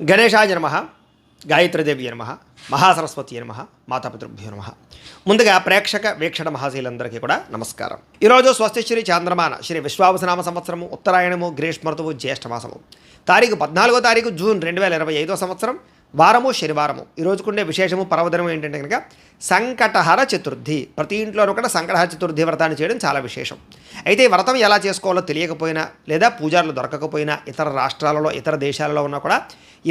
గణేశాయ నమః, గాయత్రీదేవి నమః, మహాసరస్వతి నమః, మాతాపితృభ్యో నమః. ముందుగా ప్రేక్షక వీక్షణ మహాశీలందరికీ కూడా నమస్కారం. ఈరోజు స్వస్తి శ్రీ చాంద్రమాన శ్రీ విశ్వావసనామ సంవత్సరము, ఉత్తరాయణము, గ్రీష్మ ఋతువు, జ్యేష్ఠమాసము, తారీఖు 14 జూన్ 2025 సంవత్సరం, వారము శనివారము. ఈరోజుకుండే విశేషము పర్వదినం ఏంటంటే కనుక సంకటహర చతుర్థి. ప్రతి ఇంట్లోనూ కూడా సంకటహర చతుర్థి వ్రతాన్ని చేయడం చాలా విశేషం. అయితే ఈ వ్రతం ఎలా చేసుకోవాలో తెలియకపోయినా లేదా పూజారులు దొరకకపోయినా ఇతర రాష్ట్రాలలో ఇతర దేశాలలో ఉన్నా కూడా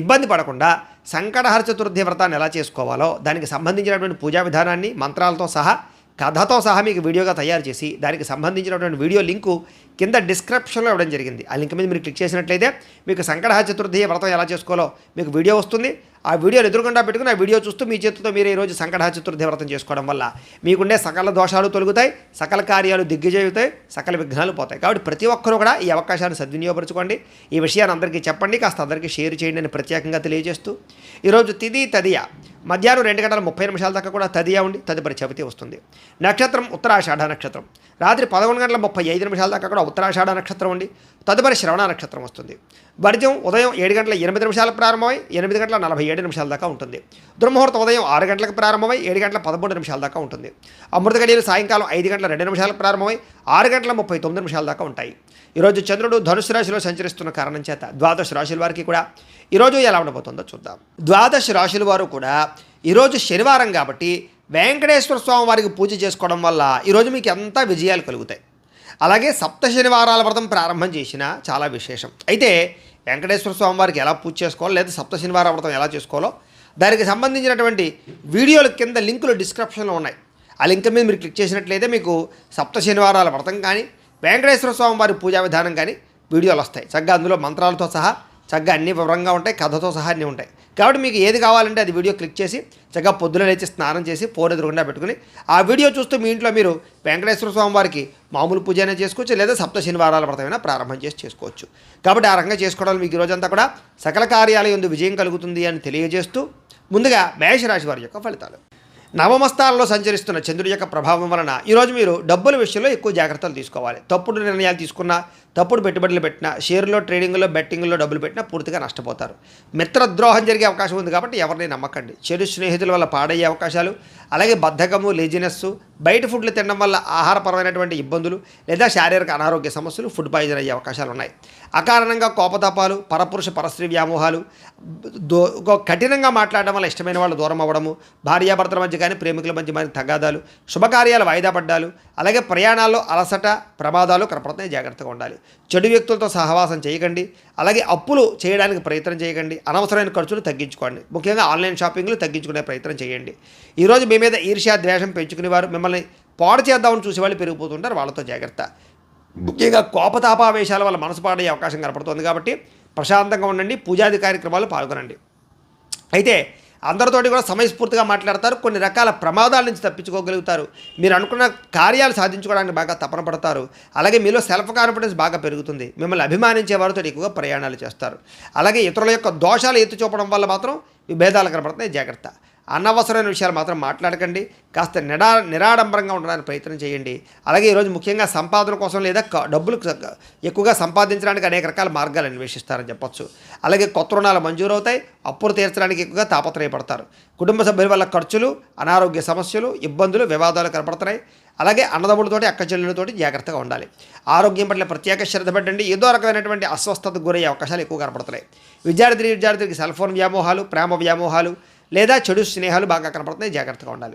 ఇబ్బంది పడకుండా సంకటహర చతుర్థి వ్రతాన్ని ఎలా చేసుకోవాలో దానికి సంబంధించినటువంటి పూజా విధానాన్ని మంత్రాలతో సహా కథతో సహా మీకు వీడియోగా తయారు చేసి దానికి సంబంధించినటువంటి వీడియో లింకు కింద డిస్క్రిప్షన్లో ఇవ్వడం జరిగింది. ఆ లింక్ మీద మీరు క్లిక్ చేసినట్లయితే మీకు సంకటహర చతుర్థి వ్రతం ఎలా చేసుకోవాలో మీకు వీడియో వస్తుంది. ఆ వీడియోని ఎదురుకుండా పెట్టుకుని ఆ వీడియో చూస్తూ మీ చేతితో మీరు ఈరోజు సంకటహర చతుర్థి వ్రతం చేసుకోవడం వల్ల మీకుండే సకల దోషాలు తొలగుతాయి, సకల కార్యాలు దిగ్విజయుతాయి, సకల విఘ్నాలు పోతాయి. కాబట్టి ప్రతి ఒక్కరూ కూడా ఈ అవకాశాన్ని సద్వినియోగపరచుకోండి. ఈ విషయాన్ని అందరికీ చెప్పండి, కాస్త అందరికీ షేర్ చేయండి అని ప్రత్యేకంగా తెలియజేస్తూ ఈరోజు తిథి తదియ మధ్యాహ్నం 2:30 దాకా కూడా తదియ ఉండి తదుపరి చవితి వస్తుంది. నక్షత్రం ఉత్తరాషాఢ నక్షత్రం. రాత్రి 11:35 దాకా కూడా ఉత్తరాషాఢ నక్షత్రం ఉండి తదుపరి శ్రవణ నక్షత్రం వస్తుంది. వర్జం ఉదయం 7:08 ప్రారంభమై 8:47 దాకా ఉంటుంది. దుర్ముహూర్తం ఉదయం 6 గంటలకు ప్రారంభమై 7:13 దాకా ఉంటుంది. అమృత గడియలు సాయంకాలం 5:02 ప్రారంభమై 6:39 దాకా ఉంటాయి. ఈరోజు చంద్రుడు ధనుసు రాశిలో సంచరిస్తున్న కారణం చేత ద్వాదశ రాశుల వారికి కూడా ఈరోజు ఎలా ఉండబోతుందో చూద్దాం. ద్వాదశ రాశుల వారు కూడా ఈరోజు శనివారం కాబట్టి వెంకటేశ్వర స్వామి వారికి పూజ చేసుకోవడం వల్ల ఈరోజు మీకు ఎంతా విజయాలు కలుగుతాయి. అలాగే సప్త శనివారాల వ్రతం ప్రారంభం చేసిన చాలా విశేషం. అయితే వెంకటేశ్వర స్వామి వారికి ఎలా పూజ చేసుకోవాలో లేదా సప్త శనివారాల వ్రతం ఎలా చేసుకోవాలో దానికి సంబంధించినటువంటి వీడియోల కింద లింకులు డిస్క్రిప్షన్లో ఉన్నాయి. ఆ లింక్ మీద మీరు క్లిక్ చేసినట్లయితే మీకు సప్త శనివారాల వ్రతం కానీ వెంకటేశ్వర స్వామి వారి పూజా విధానం కానీ వీడియోలు వస్తాయి. చక్కగా అందులో మంత్రాలతో సహా చక్కగా అన్ని వివరంగా ఉంటాయి, కథతో సహా అన్నీ ఉంటాయి. కాబట్టి మీకు ఏది కావాలంటే అది వీడియో క్లిక్ చేసి చక్కగా పొద్దున లేచి స్నానం చేసి ఫోన్ ఎదురుగుండా పెట్టుకుని ఆ వీడియో చూస్తూ మీ ఇంట్లో మీరు వెంకటేశ్వర స్వామి వారికి మామూలు పూజ అయినా చేసుకోవచ్చు, లేదా సప్త శనివారాల వ్రతమైనా ప్రారంభం చేసి చేసుకోవచ్చు. కాబట్టి ఆ రకంగా చేసుకోవడం మీకు ఈరోజంతా కూడా సకల కార్యాలయందు విజయం కలుగుతుంది అని తెలియజేస్తూ ముందుగా మేషరాశి వారి యొక్క ఫలితాలు. నవమస్థానంలో సంచరిస్తున్న చంద్రుడి యొక్క ప్రభావం వలన ఈరోజు మీరు డబ్బుల విషయంలో ఎక్కువ జాగ్రత్తలు తీసుకోవాలి. తప్పుడు నిర్ణయాలు తీసుకున్నా, తప్పుడు పెట్టుబడులు పెట్టినా, షేర్లో, ట్రేడింగ్లో, బెట్టింగ్లో డబ్బులు పెట్టినా పూర్తిగా నష్టపోతారు. మిత్రద్రోహం జరిగే అవకాశం ఉంది కాబట్టి ఎవరిని నమ్మకండి. చెడు స్నేహితుల వల్ల పాడయ్యే అవకాశాలు, అలాగే బద్ధకము, లేజినెస్సు, బయట ఫుడ్లు తినడం వల్ల ఆహారపరమైనటువంటి ఇబ్బందులు లేదా శారీరక అనారోగ్య సమస్యలు, ఫుడ్ పాయిజన్ అయ్యే అవకాశాలు ఉన్నాయి. అకారణంగా కోపతాపాలు, పరపురుష పరస్త్రీ వ్యామోహాలు, కఠినంగా మాట్లాడడం వల్ల ఇష్టమైన వాళ్ళు దూరం అవ్వడము, భార్యాభర్తల మధ్య కానీ ప్రేమికుల మధ్య మరి తగాదాలు, శుభకార్యాలు వాయిదా పడ్డాలు, అలాగే ప్రయాణాల్లో అలసట, ప్రమాదాలు కనపడుతున్నాయి. జాగ్రత్తగా ఉండాలి. చెడు వ్యక్తులతో సహవాసం చేయకండి. అలాగే అప్పులు చేయడానికి ప్రయత్నం చేయకండి. అనవసరమైన ఖర్చులు తగ్గించుకోండి. ముఖ్యంగా ఆన్లైన్ షాపింగ్లు తగ్గించుకునే ప్రయత్నం చేయండి. ఈరోజు మీ మీద ఈర్ష్య, ద్వేషం పెంచుకునేవారు, మిమ్మల్ని పాడు చేద్దామని చూసేవాళ్ళు పెరిగిపోతుంటారు. వాళ్ళతో జాగ్రత్త. ముఖ్యంగా కోపతాపావేశాల వల్ల మనసు పాడయ్యే అవకాశం కనపడుతుంది. కాబట్టి ప్రశాంతంగా ఉండండి. పూజాది కార్యక్రమాలు పాల్గొనండి. అయితే అందరితోటి కూడా సమయస్ఫూర్తిగా మాట్లాడతారు. కొన్ని రకాల ప్రమాదాల నుంచి తప్పించుకోగలుగుతారు. మీరు అనుకున్న కార్యాలు సాధించుకోవడానికి బాగా తపన పడతారు. అలాగే మీలో సెల్ఫ్ కాన్ఫిడెన్స్ బాగా పెరుగుతుంది. మిమ్మల్ని అభిమానించే వారితో ఎక్కువగా ప్రయాణాలు చేస్తారు. అలాగే ఇతరుల యొక్క దోషాలు ఎత్తి చూపడం వల్ల మాత్రం విభేదాలు కనపడుతున్నాయి. జాగ్రత్త. అనవసరమైన విషయాలు మాత్రం మాట్లాడకండి. కాస్త నిరాడంబరంగా ఉండడానికి ప్రయత్నం చేయండి. అలాగే ఈరోజు ముఖ్యంగా సంపాదన కోసం లేదా డబ్బులు ఎక్కువగా సంపాదించడానికి అనేక రకాల మార్గాలు అన్వేషిస్తారని చెప్పొచ్చు. అలాగే కొత్త రుణాలు మంజూరవుతాయి. అప్పులు తీర్చడానికి ఎక్కువగా తాపత్రయపడతారు. కుటుంబ సభ్యుల వల్ల ఖర్చులు, అనారోగ్య సమస్యలు, ఇబ్బందులు, వివాదాలు కనపడుతున్నాయి. అలాగే అన్నదమ్ములతోటి, అక్క చెల్లెలతోటి జాగ్రత్తగా ఉండాలి. ఆరోగ్యం పట్ల ప్రత్యేక శ్రద్ధ పెట్టండి. ఏదో రకమైనటువంటి అస్వస్థతకు గురయ్యే అవకాశాలు ఎక్కువ కనపడుతున్నాయి. విద్యార్థికి సెల్ ఫోన్ వ్యామోహాలు, ప్రేమ వ్యామోహాలు లేదా చెడు స్నేహాలు బాగా కనపడుతున్నాయి. జాగ్రత్తగా ఉండాలి.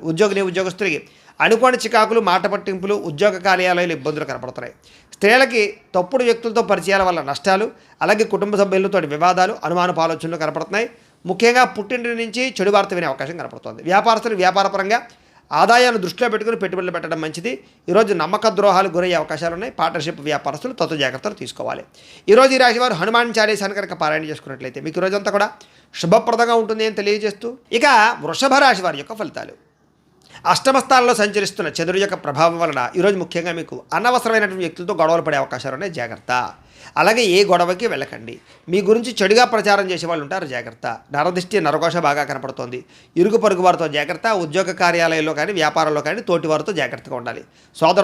ఉద్యోగస్తులకి అనుకోని చికాకులు, మాట పట్టింపులు, ఉద్యోగ కార్యాలయాలు ఇబ్బందులు కనపడుతున్నాయి. స్త్రీలకి తప్పుడు వ్యక్తులతో పరిచయాల వల్ల నష్టాలు, అలాగే కుటుంబ సభ్యులతో వివాదాలు, అనుమానపు ఆలోచనలు కనపడుతున్నాయి. ముఖ్యంగా పుట్టింటి నుంచి చెడు వార్త వినే అవకాశం కనపడుతుంది. వ్యాపారస్తులు వ్యాపారపరంగా ఆదాయాన్ని దృష్టిలో పెట్టుకుని పెట్టుబడులు పెట్టడం మంచిది. ఈరోజు నమ్మక ద్రోహాలు గురయ్యే అవకాశాలు ఉన్నాయి. పార్ట్నర్షిప్ వ్యాపారస్తులు తత్వ జాగ్రత్తలు తీసుకోవాలి. ఈరోజు ఈ రాశి వారు హనుమాన్ చాలీసాను కనుక పారాయణ చేసుకున్నట్లయితే మీకు ఈరోజంతా కూడా శుభప్రదంగా ఉంటుంది అని తెలియజేస్తూ ఇక వృషభ రాశి వారి యొక్క ఫలితాలు. అష్టమస్థానంలో సంచరిస్తున్న చంద్రుడి యొక్క ప్రభావం వలన ఈరోజు ముఖ్యంగా మీకు అనవసరమైనటువంటి వ్యక్తులతో గొడవలు పడే అవకాశాలు ఉన్నాయి. జాగ్రత్త. అలాగే ఏ గొడవకి వెళ్ళకండి. మీ గురించి చెడుగా ప్రచారం చేసే వాళ్ళు ఉంటారు, జాగ్రత్త. నరదిష్టి నరఘోష బాగా కనపడుతోంది. ఇరుగు పొరుగు వారితో జాగ్రత్త. ఉద్యోగ కార్యాలయంలో కానీ వ్యాపారంలో కానీ తోటి వారితో జాగ్రత్తగా ఉండాలి.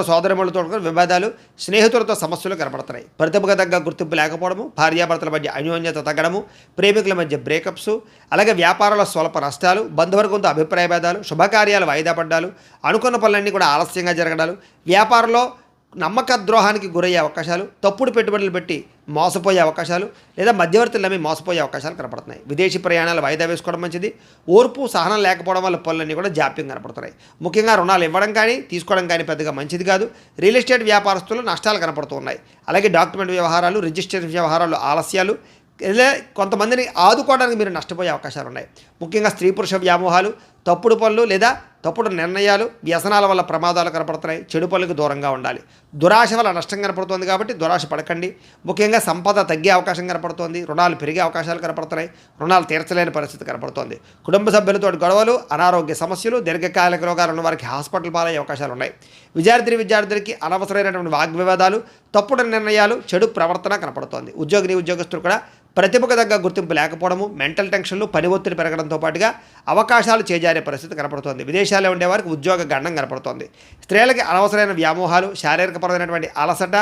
సోదరమణులతో వివాదాలు, స్నేహితులతో సమస్యలు కనపడుతున్నాయి. ప్రతిభకు తగ్గ గుర్తింపు లేకపోవడము, భార్యాభర్తల మధ్య అన్యోన్యత తగ్గడము, ప్రేమికుల మధ్య బ్రేకప్స్, అలాగే వ్యాపారంలో స్వల్ప నష్టాలు, బంధువర్గంతో అభిప్రాయ భేదాలు, శుభకార్యాలు వాయిదా పడ్డాలు, అనుకున్న పనులన్నీ కూడా ఆలస్యంగా జరగడాలు, వ్యాపారంలో నమ్మక ద్రోహానికి గురయ్యే అవకాశాలు, తప్పుడు పెట్టుబడులు పెట్టి మోసపోయే అవకాశాలు, లేదా మధ్యవర్తులు నమ్మి మోసపోయే అవకాశాలు కనపడుతున్నాయి. విదేశీ ప్రయాణాలు వాయిదా వేసుకోవడం మంచిది. ఓర్పు సహనం లేకపోవడం వల్ల పనులన్నీ కూడా జాప్యం కనపడుతున్నాయి. ముఖ్యంగా రుణాలు ఇవ్వడం కానీ తీసుకోవడం కానీ పెద్దగా మంచిది కాదు. రియల్ ఎస్టేట్ వ్యాపారస్తులు నష్టాలు కనపడుతూ ఉన్నాయి. అలాగే డాక్యుమెంట్ వ్యవహారాలు, రిజిస్ట్రేషన్ వ్యవహారాలు ఆలస్యాలు, లేదా కొంతమందిని ఆదుకోవడానికి మీరు నష్టపోయే అవకాశాలు ఉన్నాయి. ముఖ్యంగా స్త్రీ పురుష వ్యామోహాలు, తప్పుడు పనులు లేదా తప్పుడు నిర్ణయాలు, వ్యసనాల వల్ల ప్రమాదాలు కనపడుతున్నాయి. చెడు పనులకు దూరంగా ఉండాలి. దురాశ వల్ల నష్టం కనపడుతుంది కాబట్టి దురాశ పడకండి. ముఖ్యంగా సంపద తగ్గే అవకాశం కనపడుతోంది. రుణాలు పెరిగే అవకాశాలు కనపడుతున్నాయి. రుణాలు తీర్చలేని పరిస్థితి కనపడుతోంది. కుటుంబ సభ్యులతో గొడవలు, అనారోగ్య సమస్యలు, దీర్ఘకాలిక రోగాలు ఉన్న వారికి హాస్పిటల్ పాలయ్యే అవకాశాలు ఉన్నాయి. విద్యార్థులకి అనవసరమైనటువంటి వాగ్వివాదాలు, తప్పుడు నిర్ణయాలు, చెడు ప్రవర్తన కనపడుతోంది. ఉద్యోగస్తులు కూడా ప్రతిభకు తగ్గ గుర్తింపు లేకపోవడము, మెంటల్ టెన్షన్లు, పని ఒత్తిడి పెరగడంతో పాటుగా అవకాశాలు చేజారే పరిస్థితి కనపడుతోంది. విదేశాల్లో ఉండేవారికి ఉద్యోగ గండం కనపడుతోంది. స్త్రీలకి అనవసరమైన వ్యామోహాలు, శారీరకపరమైనటువంటి అలసట,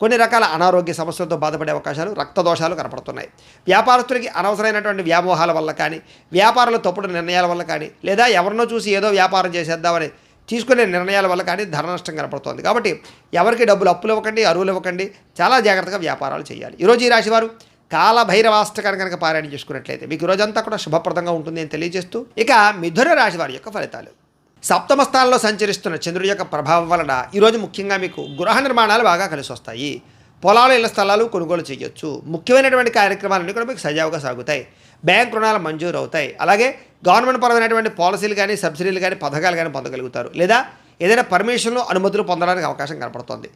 కొన్ని రకాల అనారోగ్య సమస్యలతో బాధపడే అవకాశాలు, రక్తదోషాలు కనపడుతున్నాయి. వ్యాపారస్తులకి అనవసరమైనటువంటి వ్యామోహాల వల్ల కానీ, వ్యాపారంలో తప్పుడు నిర్ణయాల వల్ల కానీ, లేదా ఎవరినో చూసి ఏదో వ్యాపారం చేసేద్దామని తీసుకునే నిర్ణయాల వల్ల కానీ ధన నష్టం కనపడుతోంది. కాబట్టి ఎవరికి డబ్బులు అప్పులు ఇవ్వకండి, అరువులు ఇవ్వకండి. చాలా జాగ్రత్తగా వ్యాపారాలు చేయాలి. ఈరోజు ఈ రాశివారు కాలభైరవాష్టకాన్ని కనుక పారాయణ చేసుకున్నట్లయితే మీకు రోజంతా కూడా శుభప్రదంగా ఉంటుంది అని తెలియజేస్తూ, ఇక మిథున రాశి వారి యొక్క ఫలితాలు. సప్తమ స్థానంలో సంచరిస్తున్న చంద్రుడి యొక్క ప్రభావం వలన ఈరోజు ముఖ్యంగా మీకు గృహ నిర్మాణాలు బాగా కలిసి వస్తాయి. పొలాలు, ఇళ్ల స్థలాలు కొనుగోలు చేయొచ్చు. ముఖ్యమైనటువంటి కార్యక్రమాలన్నీ కూడా మీకు సజావుగా సాగుతాయి. బ్యాంక్ రుణాలు మంజూరు అవుతాయి. అలాగే గవర్నమెంట్ పరమైనటువంటి పాలసీలు కానీ, సబ్సిడీలు కానీ, పథకాలు కానీ పొందగలుగుతారు. లేదా ఏదైనా పర్మిషన్లు, అనుమతులు పొందడానికి అవకాశం కనపడుతుంది.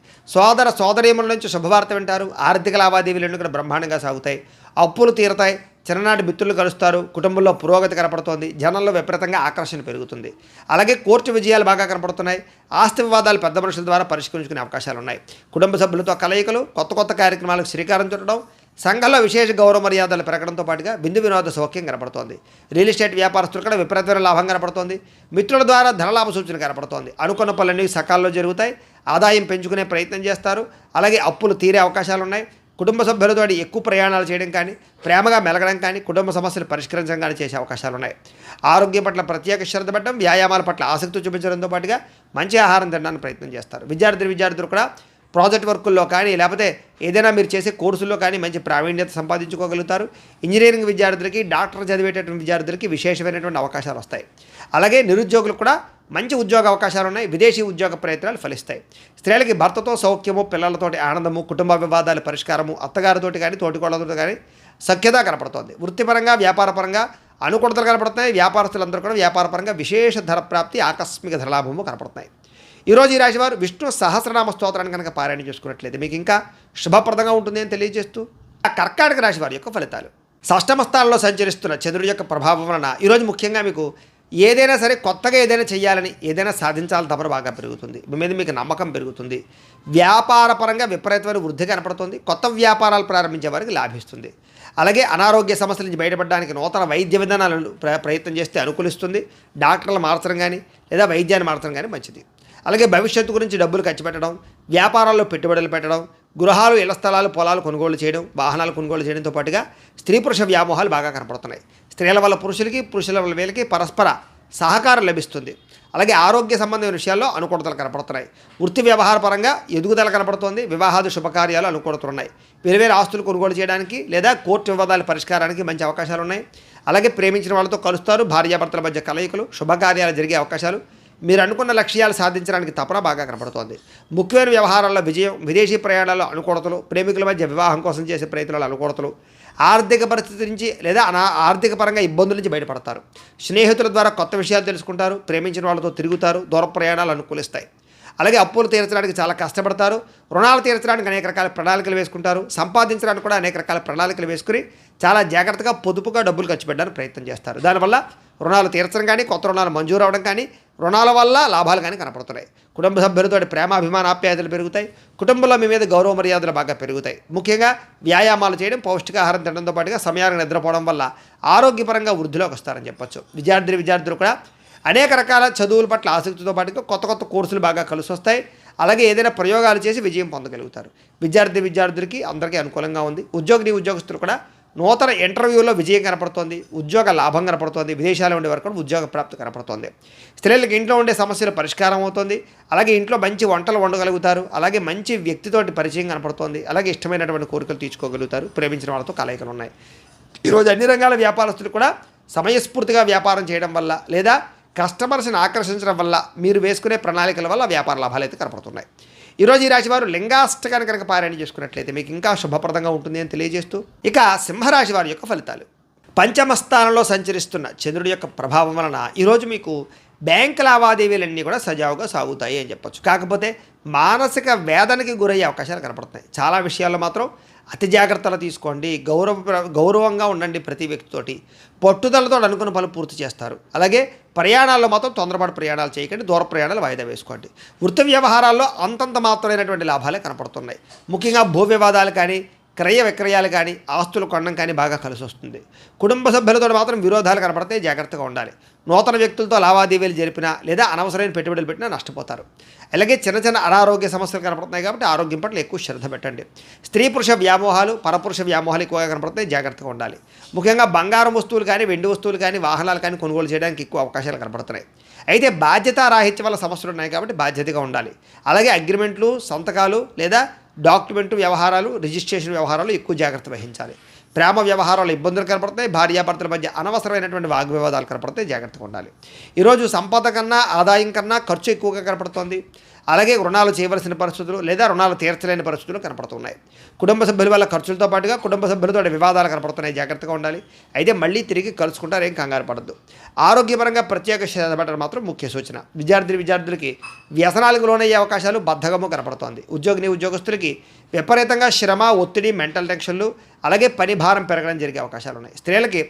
సోదరీమణుల నుంచి శుభవార్త వింటారు. ఆర్థిక లావాదేవీలు కూడా బ్రహ్మాండంగా సాగుతాయి. అప్పులు తీరతాయి. చిన్ననాటి మిత్రులు కలుస్తారు. కుటుంబంలో పురోగతి కనపడుతోంది. జనంలో విపరీతంగా ఆకర్షణ పెరుగుతుంది. అలాగే కోర్టు విజయాలు బాగా కనపడుతున్నాయి. ఆస్తి వివాదాలు పెద్ద మనుషుల ద్వారా పరిష్కరించుకునే అవకాశాలు ఉన్నాయి. కుటుంబ సభ్యులతో కలయికలు, కొత్త కార్యక్రమాలకు శ్రీకారం చుట్టడం, సంఘంలో విశేష గౌరవ మర్యాదలు పెరగడంతో పాటుగా విందు వినోద సౌఖ్యం కనపడుతోంది. రియల్ ఎస్టేట్ వ్యాపారస్తులు కూడా విపరీతమైన లాభం కనపడుతోంది. మిత్రుల ద్వారా ధనలాభ సూచన కనపడుతోంది. అనుకున్న పనులన్నీ సకాలంలో జరుగుతాయి. ఆదాయం పెంచుకునే ప్రయత్నం చేస్తారు. అలాగే అప్పులు తీరే అవకాశాలు ఉన్నాయి. కుటుంబ సభ్యులతో ఎక్కువ ప్రయాణాలు చేయడం కానీ, ప్రేమగా మెలగడం కానీ, కుటుంబ సమస్యలు పరిష్కరించడం కానీ చేసే అవకాశాలు ఉన్నాయి. ఆరోగ్యం పట్ల ప్రత్యేక శ్రద్ధ పెట్టడం, వ్యాయామాల పట్ల ఆసక్తి చూపించడంతో పాటుగా మంచి ఆహారం తినడానికి ప్రయత్నం చేస్తారు. విద్యార్థులు కూడా ప్రాజెక్ట్ వర్కుల్లో కానీ, లేకపోతే ఏదైనా మీరు చేసే కోర్సుల్లో కానీ మంచి ప్రావీణ్యత సంపాదించుకోగలుగుతారు. ఇంజనీరింగ్ విద్యార్థులకి, డాక్టర్ చదివేటటువంటి విద్యార్థులకి విశేషమైనటువంటి అవకాశాలు వస్తాయి. అలాగే నిరుద్యోగులకు కూడా మంచి ఉద్యోగ అవకాశాలు ఉన్నాయి. విదేశీ ఉద్యోగ ప్రయత్నాలు ఫలిస్తాయి. స్త్రీలకి భర్తతో సౌఖ్యము, పిల్లలతోటి ఆనందము, కుటుంబ వివాదాల పరిష్కారము, అత్తగారితోటి కానీ, తోటికోళ్ళతో కానీ సఖ్యత కనపడుతోంది. వృత్తిపరంగా, వ్యాపారపరంగా అనుకూలతలు కనపడుతున్నాయి. వ్యాపారస్తులందరూ కూడా వ్యాపారపరంగా విశేష ధర ప్రాప్తి, ఆకస్మిక ధరలాభము కనపడుతున్నాయి. ఈరోజు ఈ రాశివారు విష్ణు సహస్రనామ స్తోత్రాన్ని కనుక పారాయణ చేసుకున్నట్లయితే మీకు ఇంకా శుభప్రదంగా ఉంటుంది అని తెలియజేస్తూ, ఆ కర్కాటక రాశి వారి యొక్క ఫలితాలు. షష్టమ స్థానంలో సంచరిస్తున్న చంద్రుడి యొక్క ప్రభావం వలన ఈరోజు ముఖ్యంగా మీకు ఏదైనా సరే కొత్తగా ఏదైనా చేయాలని, ఏదైనా సాధించాలని తపన బాగా పెరుగుతుంది. మీ మీద మీకు నమ్మకం పెరుగుతుంది. వ్యాపారపరంగా విపరీతమైన వృద్ధి కనపడుతుంది. కొత్త వ్యాపారాలు ప్రారంభించే వారికి లాభిస్తుంది. అలాగే అనారోగ్య సమస్యల నుంచి బయటపడడానికి నూతన వైద్య విధానాలను ప్రయత్నం చేస్తే అనుకూలిస్తుంది. డాక్టర్లు మార్చడం కానీ, లేదా వైద్యాన్ని మార్చడం కానీ మంచిది. అలాగే భవిష్యత్తు గురించి డబ్బులు ఖర్చు పెట్టడం, వ్యాపారాల్లో పెట్టుబడులు పెట్టడం, గృహాలు, ఇళ్ల స్థలాలు, పొలాలు కొనుగోలు చేయడం, వాహనాలు కొనుగోలు చేయడంతో పాటుగా స్త్రీ పురుష వ్యామోహాలు బాగా కనపడుతున్నాయి. స్త్రీల వల్ల పురుషులకి, పురుషుల వల్ల వీళ్ళకి పరస్పర సహకారం లభిస్తుంది. అలాగే ఆరోగ్య సంబంధమైన విషయాల్లో అనుకూలతలు కనపడుతున్నాయి. వృత్తి వ్యవహార పరంగా ఎదుగుదల కనపడుతోంది. వివాహాది శుభకార్యాలు అనుకూలతున్నాయి. వేరు ఆస్తులు కొనుగోలు చేయడానికి లేదా కోర్టు వివాదాల పరిష్కారానికి మంచి అవకాశాలు ఉన్నాయి. అలాగే ప్రేమించిన వాళ్ళతో కలుస్తారు. భార్యాభర్తల మధ్య కలయికలు, శుభకార్యాలు జరిగే అవకాశాలు, మీరు అనుకున్న లక్ష్యాలు సాధించడానికి తపన బాగా కనపడుతోంది. ముఖ్యమైన వ్యవహారాల్లో విజయం, విదేశీ ప్రయాణాల్లో అనుకూలతలు, ప్రేమికుల మధ్య వివాహం కోసం చేసే ప్రయత్నాలు అనుకూలతలు, ఆర్థిక పరిస్థితి నుంచి లేదా ఆర్థిక పరంగా ఇబ్బందుల నుంచి బయటపడతారు. స్నేహితుల ద్వారా కొత్త విషయాలు తెలుసుకుంటారు. ప్రేమించిన వాళ్ళతో తిరుగుతారు. దూర ప్రయాణాలు అనుకూలిస్తాయి. అలాగే అప్పులు తీర్చడానికి చాలా కష్టపడతారు. రుణాలు తీర్చడానికి అనేక రకాల ప్రణాళికలు వేసుకుంటారు. సంపాదించడానికి కూడా అనేక రకాల ప్రణాళికలు వేసుకుని చాలా జాగ్రత్తగా పొదుపుగా డబ్బులు ఖర్చు పెట్టడానికి ప్రయత్నం చేస్తారు. దానివల్ల రుణాలు తీర్చడం కానీ, కొత్త రుణాలు మంజూరు అవడం కానీ, రుణాల వల్ల లాభాలు కానీ కనపడుతున్నాయి. కుటుంబ సభ్యులతో ప్రేమ అభిమానాప్యాయతలు పెరుగుతాయి. కుటుంబంలో మీ మీద గౌరవ మర్యాదలు బాగా పెరుగుతాయి. ముఖ్యంగా వ్యాయామాలు చేయడం, పౌష్టికాహారం తినడంతో పాటుగా సమయానికి నిద్రపోవడం వల్ల ఆరోగ్యపరంగా వృద్ధిలోకి వస్తారని చెప్పొచ్చు. విద్యార్థులు కూడా అనేక రకాల చదువుల పట్ల ఆసక్తితో పాటుగా కొత్త కొత్త కోర్సులు బాగా కలిసి వస్తాయి. అలాగే ఏదైనా ప్రయోగాలు చేసి విజయం పొందగలుగుతారు. విద్యార్థులకి అందరికీ అనుకూలంగా ఉంది. ఉద్యోగస్తులు కూడా నూతన ఇంటర్వ్యూలో విజయం కనపడుతోంది. ఉద్యోగ లాభం కనపడుతోంది. విదేశాల్లో ఉండే వరకు కూడా ఉద్యోగ ప్రాప్తి కనపడుతోంది. స్త్రీలకు ఇంట్లో ఉండే సమస్యలు పరిష్కారం అవుతుంది. అలాగే ఇంట్లో మంచి వంటలు వండగలుగుతారు. అలాగే మంచి వ్యక్తితోటి పరిచయం కనపడుతోంది. అలాగే ఇష్టమైనటువంటి కోరికలు తీర్చుకోగలుగుతారు. ప్రేమించిన వాళ్ళతో కలయికలు ఉన్నాయి. ఈరోజు అన్ని రంగాల వ్యాపారస్తులు కూడా సమయస్ఫూర్తిగా వ్యాపారం చేయడం వల్ల లేదా కస్టమర్స్ని ఆకర్షించడం వల్ల మీరు వేసుకునే ప్రణాళికల వల్ల వ్యాపార లాభాలు అయితే కనపడుతున్నాయి. ఈరోజు ఈ రాశివారు లింగాష్టకాన్ని కనుక పారాయణ చేసుకున్నట్లయితే మీకు ఇంకా శుభప్రదంగా ఉంటుంది అని తెలియజేస్తూ, ఇక సింహరాశి వారి యొక్క ఫలితాలు. పంచమ స్థానంలో సంచరిస్తున్న చంద్రుడి యొక్క ప్రభావం వలన ఈరోజు మీకు బ్యాంక్ లావాదేవీలన్నీ కూడా సజావుగా సాగుతాయి అని చెప్పొచ్చు. కాకపోతే మానసిక వేదనకి గురయ్యే అవకాశాలు కనపడుతున్నాయి. చాలా విషయాల్లో మాత్రం అతి జాగ్రత్తలు తీసుకోండి. గౌరవంగా ఉండండి. ప్రతి వ్యక్తితోటి పట్టుదలతో అనుకున్న పనులు పూర్తి చేస్తారు. అలాగే ప్రయాణాల్లో మాత్రం తొందరపాటు ప్రయాణాలు చేయకండి. దూర ప్రయాణాలు వాయిదా వేసుకోండి. వృత్తి వ్యవహారాల్లో అంతంత మాత్రమైనటువంటి లాభాలే కనపడుతున్నాయి. ముఖ్యంగా భూ వివాదాలు కానీ, క్రయ విక్రయాలు కానీ, ఆస్తులు కొనడం కానీ బాగా కలిసి వస్తుంది. కుటుంబ సభ్యులతో మాత్రం విరోధాలు కనపడతాయి. జాగ్రత్తగా ఉండాలి. నూతన వ్యక్తులతో లావాదేవీలు జరిపినా లేదా అనవసరమైన పెట్టుబడులు పెట్టినా నష్టపోతారు. అలాగే చిన్న అనారోగ్య సమస్యలు కనపడుతున్నాయి కాబట్టి ఆరోగ్యం పట్ల ఎక్కువ శ్రద్ధ పెట్టండి. స్త్రీ పురుష వ్యామోహాలు, పరపురుష వ్యామోహాలు ఎక్కువగా కనపడుతున్నాయి. జాగ్రత్తగా ఉండాలి. ముఖ్యంగా బంగారం వస్తువులు కానీ, వెండి వస్తువులు కానీ, వాహనాలు కానీ కొనుగోలు చేయడానికి ఎక్కువ అవకాశాలు కనపడుతున్నాయి. అయితే బాధ్యతారాహిత్యం వల్ల సమస్యలు ఉన్నాయి కాబట్టి బాధ్యతగా ఉండాలి. అలాగే అగ్రిమెంట్లు, సంతకాలు లేదా డాక్యుమెంట్ వ్యవహారాలు, రిజిస్ట్రేషన్ వ్యవహారాలు ఎక్కువ జాగ్రత్త వహించాలి. ప్రేమ వ్యవహారాలు ఇబ్బందులు కనపడతాయి. భార్యాభర్తల మధ్య అనవసరమైనటువంటి వాగ్వివాదాలు కనపడతాయి. జాగ్రత్తగా ఉండాలి. ఈరోజు సంపద కన్నా ఆదాయం కన్నా ఖర్చు ఎక్కువగా కనపడుతోంది. అలాగే రుణాలు చేయవలసిన పరిస్థితులు లేదా రుణాలు తీర్చలేని పరిస్థితులు కనపడుతున్నాయి. కుటుంబ సభ్యుల వల్ల ఖర్చులతో పాటుగా కుటుంబ సభ్యులతో వివాదాలు కనపడుతున్నాయి. జాగ్రత్తగా ఉండాలి. అయితే మళ్ళీ తిరిగి కలుసుకుంటారు. ఏం కంగారు పడద్దు. ఆరోగ్యపరంగా ప్రత్యేక శ్రద్ధ పెట్టడం మాత్రం ముఖ్య సూచన. విద్యార్థులకి వ్యసనాలకు లోనయ్యే అవకాశాలు బద్ధకము కనపడుతోంది. ఉద్యోగస్తులకి విపరీతంగా శ్రమ, ఒత్తిడి, మెంటల్ టెన్షన్లు, అలాగే పని భారం పెరగడం జరిగే అవకాశాలు ఉన్నాయి. స్త్రీలకి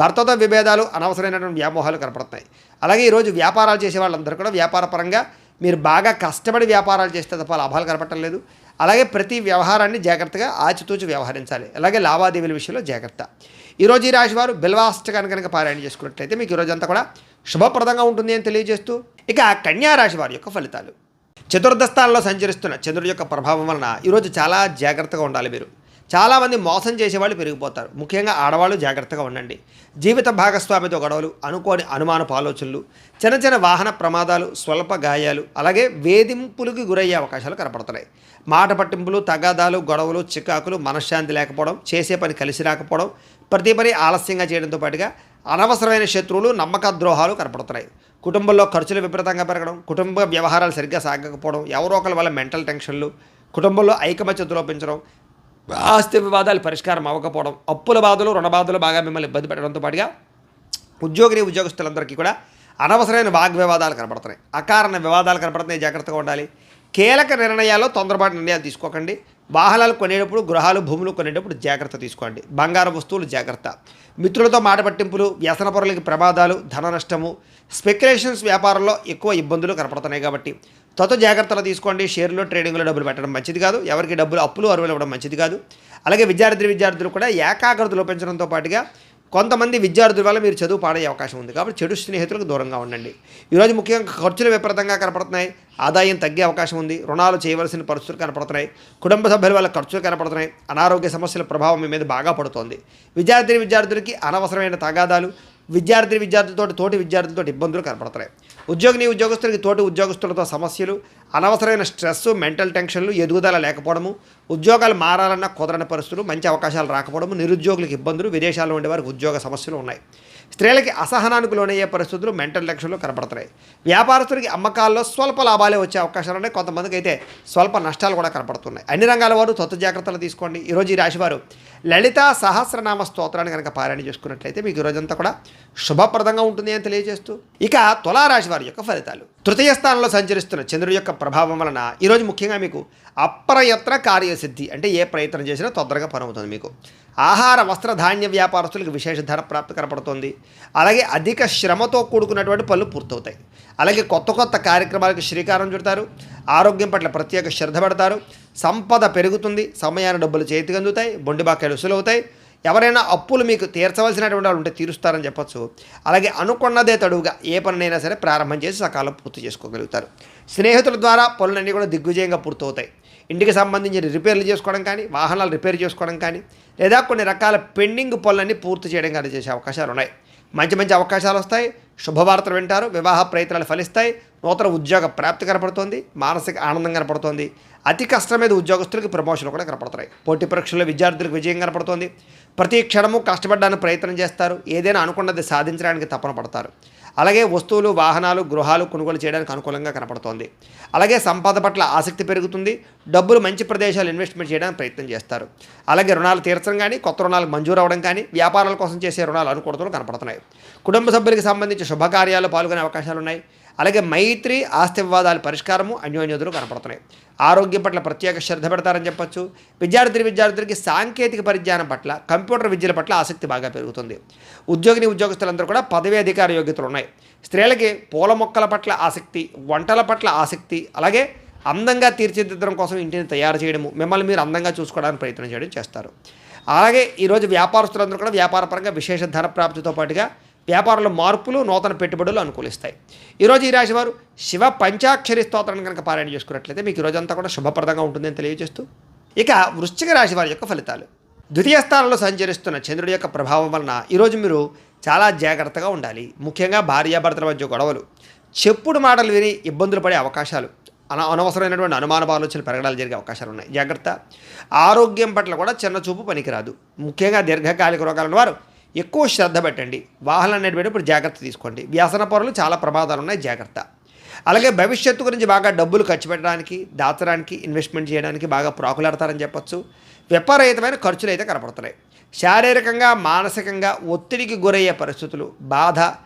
భర్తతో విభేదాలు, అనవసరమైనటువంటి వ్యామోహాలు కనపడుతున్నాయి. అలాగే ఈరోజు వ్యాపారాలు చేసే వాళ్ళందరూ కూడా వ్యాపారపరంగా మీరు బాగా కష్టపడి వ్యాపారాలు చేస్తే తప్ప లాభాలు కనపడటం లేదు. అలాగే ప్రతి వ్యవహారాన్ని జాగ్రత్తగా ఆచితూచి వ్యవహరించాలి. అలాగే లావాదేవీల విషయంలో జాగ్రత్త. ఈరోజు ఈ రాశి వారు బిల్వాష్టకాన్ని కనుక పారాయణ చేసుకున్నట్లయితే మీకు ఈరోజు అంతా కూడా శుభప్రదంగా ఉంటుంది అని తెలియజేస్తూ, ఇక కన్యా రాశి వారి యొక్క ఫలితాలు. చతుర్థ స్థానంలో సంచరిస్తున్న చంద్రుడి యొక్క ప్రభావం వలన ఈరోజు చాలా జాగ్రత్తగా ఉండాలి. మీరు చాలామంది మోసం చేసేవాళ్ళు పెరిగిపోతారు. ముఖ్యంగా ఆడవాళ్ళు జాగ్రత్తగా ఉండండి. జీవిత భాగస్వామితో గొడవలు, అనుకోని అనుమానపు ఆలోచనలు, చిన్న వాహన ప్రమాదాలు, స్వల్ప గాయాలు, అలాగే వేధింపులకు గురయ్యే అవకాశాలు కనపడుతున్నాయి. మాట పట్టింపులు, తగాదాలు, గొడవలు, చికాకులు, మనశ్శాంతి లేకపోవడం, చేసే పని కలిసి రాకపోవడం, ప్రతి పని ఆలస్యంగా చేయడంతో పాటుగా అనవసరమైన శత్రువులు, నమ్మక ద్రోహాలు కనపడుతున్నాయి. కుటుంబంలో ఖర్చులు విపరీతంగా పెరగడం, కుటుంబ వ్యవహారాలు సరిగ్గా సాగకపోవడం, ఎవరో ఒకరి వల్ల మెంటల్ టెన్షన్లు, కుటుంబంలో ఐకమత్యత లోపించడం, ఆస్తి వివాదాలు పరిష్కారం అవ్వకపోవడం, అప్పుల బాధలు, రుణ బాధలు బాగా మిమ్మల్ని ఇబ్బంది పెట్టడంతో పాటుగా ఉద్యోగస్తులందరికీ కూడా అనవసరమైన వాగ్వివాదాలు కనపడుతున్నాయి. అకారణ వివాదాలు కనపడుతున్నాయి. జాగ్రత్తగా ఉండాలి. కీలక నిర్ణయాల్లో తొందరపాటు నిర్ణయాలు తీసుకోకండి. వాహనాలు కొనేటప్పుడు, గృహాలు, భూములు కొనేటప్పుడు జాగ్రత్త తీసుకోండి. బంగారు వస్తువులు జాగ్రత్త. మిత్రులతో మాట పట్టింపులు, వ్యసన పరులకి ప్రమాదాలు, ధన నష్టము, స్పెక్యులేషన్స్ వ్యాపారంలో ఎక్కువ ఇబ్బందులు కనపడుతున్నాయి కాబట్టి జాగ్రత్తలు తీసుకోండి. షేర్లో, ట్రేడింగ్లో డబ్బులు పెట్టడం మంచిది కాదు. ఎవరికి డబ్బులు అప్పులు అరువులు ఇవ్వడం మంచిది కాదు. అలాగే విద్యార్థులు కూడా ఏకాగ్రత లోపించడంతో పాటుగా కొంతమంది విద్యార్థుల వల్ల మీరు చదువు పాడే అవకాశం ఉంది. కాబట్టి చెడు స్నేహితులకు దూరంగా ఉండండి. ఈరోజు ముఖ్యంగా ఖర్చులు విపరీతంగా కనపడుతున్నాయి. ఆదాయం తగ్గే అవకాశం ఉంది. రుణాలు చేయవలసిన పరిస్థితులు కనపడుతున్నాయి. కుటుంబ సభ్యుల వల్ల ఖర్చులు కనపడుతున్నాయి. అనారోగ్య సమస్యల ప్రభావం మీ మీద బాగా పడుతోంది. విద్యార్థులకి అనవసరమైన తగాదాలు, తోటి విద్యార్థులతో ఇబ్బందులు కనపడుతున్నాయి. ఉద్యోగస్తులకి తోటి ఉద్యోగస్తులతో సమస్యలు, అనవసరమైన స్ట్రెస్, మెంటల్ టెన్షన్లు, ఎదుగుదల లేకపోవడము, ఉద్యోగాలు మారాలన్నా కుదరని పరిస్థితులు, మంచి అవకాశాలు రాకపోవడము, నిరుద్యోగులకు ఇబ్బందులు, విదేశాల్లో ఉండేవారికి ఉద్యోగ సమస్యలు ఉన్నాయి. స్త్రీలకి అసహనానికి లోనయ్యే పరిస్థితులు, మెంటల్ టెన్షన్లు కనపడుతున్నాయి. వ్యాపారస్తులకి అమ్మకాల్లో స్వల్ప లాభాలే వచ్చే అవకాశాలు ఉన్నాయి. కొంతమందికి అయితే స్వల్ప నష్టాలు కూడా కనపడుతున్నాయి. అన్ని రంగాల వారు జాగ్రత్తలు తీసుకోండి. ఈరోజు ఈ రాశివారు లలితా సహస్రనామ స్తోత్రాన్ని కనుక పారాయణ చేసుకున్నట్లయితే మీకు ఈరోజంతా కూడా శుభప్రదంగా ఉంటుంది అని తెలియజేస్తూ, ఇక తులారాశి వారి యొక్క ఫలితాలు. తృతీయ స్థానంలో సంచరిస్తున్న చంద్రుడి యొక్క ప్రభావం వలన ఈరోజు ముఖ్యంగా మీకు అప్రయత్న కార్యసిద్ధి, అంటే ఏ ప్రయత్నం చేసినా తొందరగా పని అవుతుంది. మీకు ఆహార, వస్త్ర, ధాన్య వ్యాపారస్తులకు విశేష ధన ప్రాప్తి కనపడుతుంది. అలాగే అధిక శ్రమతో కూడుకున్నటువంటి పనులు పూర్తవుతాయి. అలాగే కొత్త కొత్త కార్యక్రమాలకు శ్రీకారం చుడతారు. ఆరోగ్యం పట్ల ప్రత్యేక శ్రద్ధ పెడతారు. సంపద పెరుగుతుంది. సమయాన్ని డబ్బులు చేతికి అందుతాయి. బొండి బాకాయలు వసూలవుతాయి. ఎవరైనా అప్పులు మీకు తీర్చవలసినటువంటి వాళ్ళు ఉంటే తీరుస్తారని చెప్పొచ్చు. అలాగే అనుకున్నదే తడువుగా ఏ పనినైనా సరే ప్రారంభం చేసి సకాలం పూర్తి చేసుకోగలుగుతారు. స్నేహితుల ద్వారా పనులన్నీ కూడా దిగ్విజయంగా పూర్తవుతాయి. ఇంటికి సంబంధించిన రిపేర్లు చేసుకోవడం కానీ, వాహనాలు రిపేర్ చేసుకోవడం కానీ, లేదా కొన్ని రకాల పెండింగ్ పనులన్నీ పూర్తి చేయడం కానీ చేసే అవకాశాలు ఉన్నాయి. మంచి మంచి అవకాశాలు వస్తాయి. శుభవార్తలు వింటారు. వివాహ ప్రయత్నాలు ఫలిస్తాయి. నూతన ఉద్యోగ ప్రాప్తి కనపడుతోంది. మానసిక ఆనందం కనపడుతోంది. అతి కష్టం మీద ఉద్యోగస్తులకు ప్రమోషన్లు కూడా కనపడుతున్నాయి. పోటీ పరీక్షల్లో విద్యార్థులకు విజయం కనపడుతోంది. ప్రతి క్షణము కష్టపడడానికి ప్రయత్నం చేస్తారు. ఏదైనా అనుకున్నది సాధించడానికి తపన పడతారు. అలాగే వస్తువులు, వాహనాలు, గృహాలు కొనుగోలు చేయడానికి అనుకూలంగా కనపడుతోంది. అలాగే సంపద పట్ల ఆసక్తి పెరుగుతుంది. డబ్బులు మంచి ప్రదేశాలు ఇన్వెస్ట్మెంట్ చేయడానికి ప్రయత్నం చేస్తారు. అలాగే రుణాలు తీర్చడం కానీ, కొత్త రుణాలు మంజూరు అవ్వడం కానీ, వ్యాపారాల కోసం చేసే రుణాలు అనుకూలతలు కనపడుతున్నాయి. కుటుంబ సభ్యులకు సంబంధించి శుభకార్యాలు పాల్గొనే అవకాశాలు ఉన్నాయి. అలాగే మైత్రి, ఆస్తి వివాదాల పరిష్కారము, అన్యోన్యతలు కనపడుతున్నాయి. ఆరోగ్యం పట్ల ప్రత్యేక శ్రద్ధ పెడతారని చెప్పొచ్చు. విద్యార్థులకి సాంకేతిక పరిజ్ఞానం పట్ల, కంప్యూటర్ విద్యల పట్ల ఆసక్తి బాగా పెరుగుతుంది. ఉద్యోగస్తులందరూ కూడా పదవి అధికార యోగ్యతలు ఉన్నాయి. స్త్రీలకి పూల మొక్కల పట్ల ఆసక్తి, వంటల పట్ల ఆసక్తి, అలాగే అందంగా తీర్చిదిద్దడం కోసం ఇంటిని తయారు చేయడము, మిమ్మల్ని మీరు అందంగా చూసుకోవడానికి ప్రయత్నం చేయడం చేస్తారు. అలాగే ఈరోజు వ్యాపారస్తులందరూ కూడా వ్యాపారపరంగా విశేష ధన ప్రాప్తితో పాటుగా వ్యాపారంలో మార్పులు, నూతన పెట్టుబడులు అనుకూలిస్తాయి. ఈరోజు ఈ రాశి వారు శివ పంచాక్షరి స్తోత్రాన్ని కనుక పారాయణ చేసుకున్నట్లయితే మీకు ఈరోజంతా కూడా శుభప్రదంగా ఉంటుందని తెలియజేస్తూ, ఇక వృశ్చిక రాశి వారి యొక్క ఫలితాలు. ద్వితీయ స్థానంలో సంచరిస్తున్న చంద్రుడి యొక్క ప్రభావం వలన ఈరోజు మీరు చాలా జాగ్రత్తగా ఉండాలి. ముఖ్యంగా భార్యాభర్తల మధ్య గొడవలు, చెప్పుడు మాటలు విని ఇబ్బందులు పడే అవకాశాలు, అనవసరమైనటువంటి అనుమాన ఆలోచనలు పెరగడాలు జరిగే అవకాశాలు ఉన్నాయి. జాగ్రత్త. ఆరోగ్యం పట్ల కూడా చిన్న చూపు పనికిరాదు. ముఖ్యంగా దీర్ఘకాలిక రోగాలను వారు ఎక్కువ శ్రద్ధ పెట్టండి. వాహనాలు నడిపేటప్పుడు జాగ్రత్త తీసుకోండి. వ్యసన పరులు చాలా ప్రమాదాలు ఉన్నాయి. జాగ్రత్త. అలాగే భవిష్యత్తు గురించి బాగా డబ్బులు ఖర్చు పెట్టడానికి, దాచడానికి, ఇన్వెస్ట్మెంట్ చేయడానికి బాగా ప్రాకులాడతారని చెప్పొచ్చు. విపరీతమైన ఖర్చులు అయితే కనపడుతున్నాయి. శారీరకంగా, మానసికంగా ఒత్తిడికి గురయ్యే పరిస్థితులు, బాధ,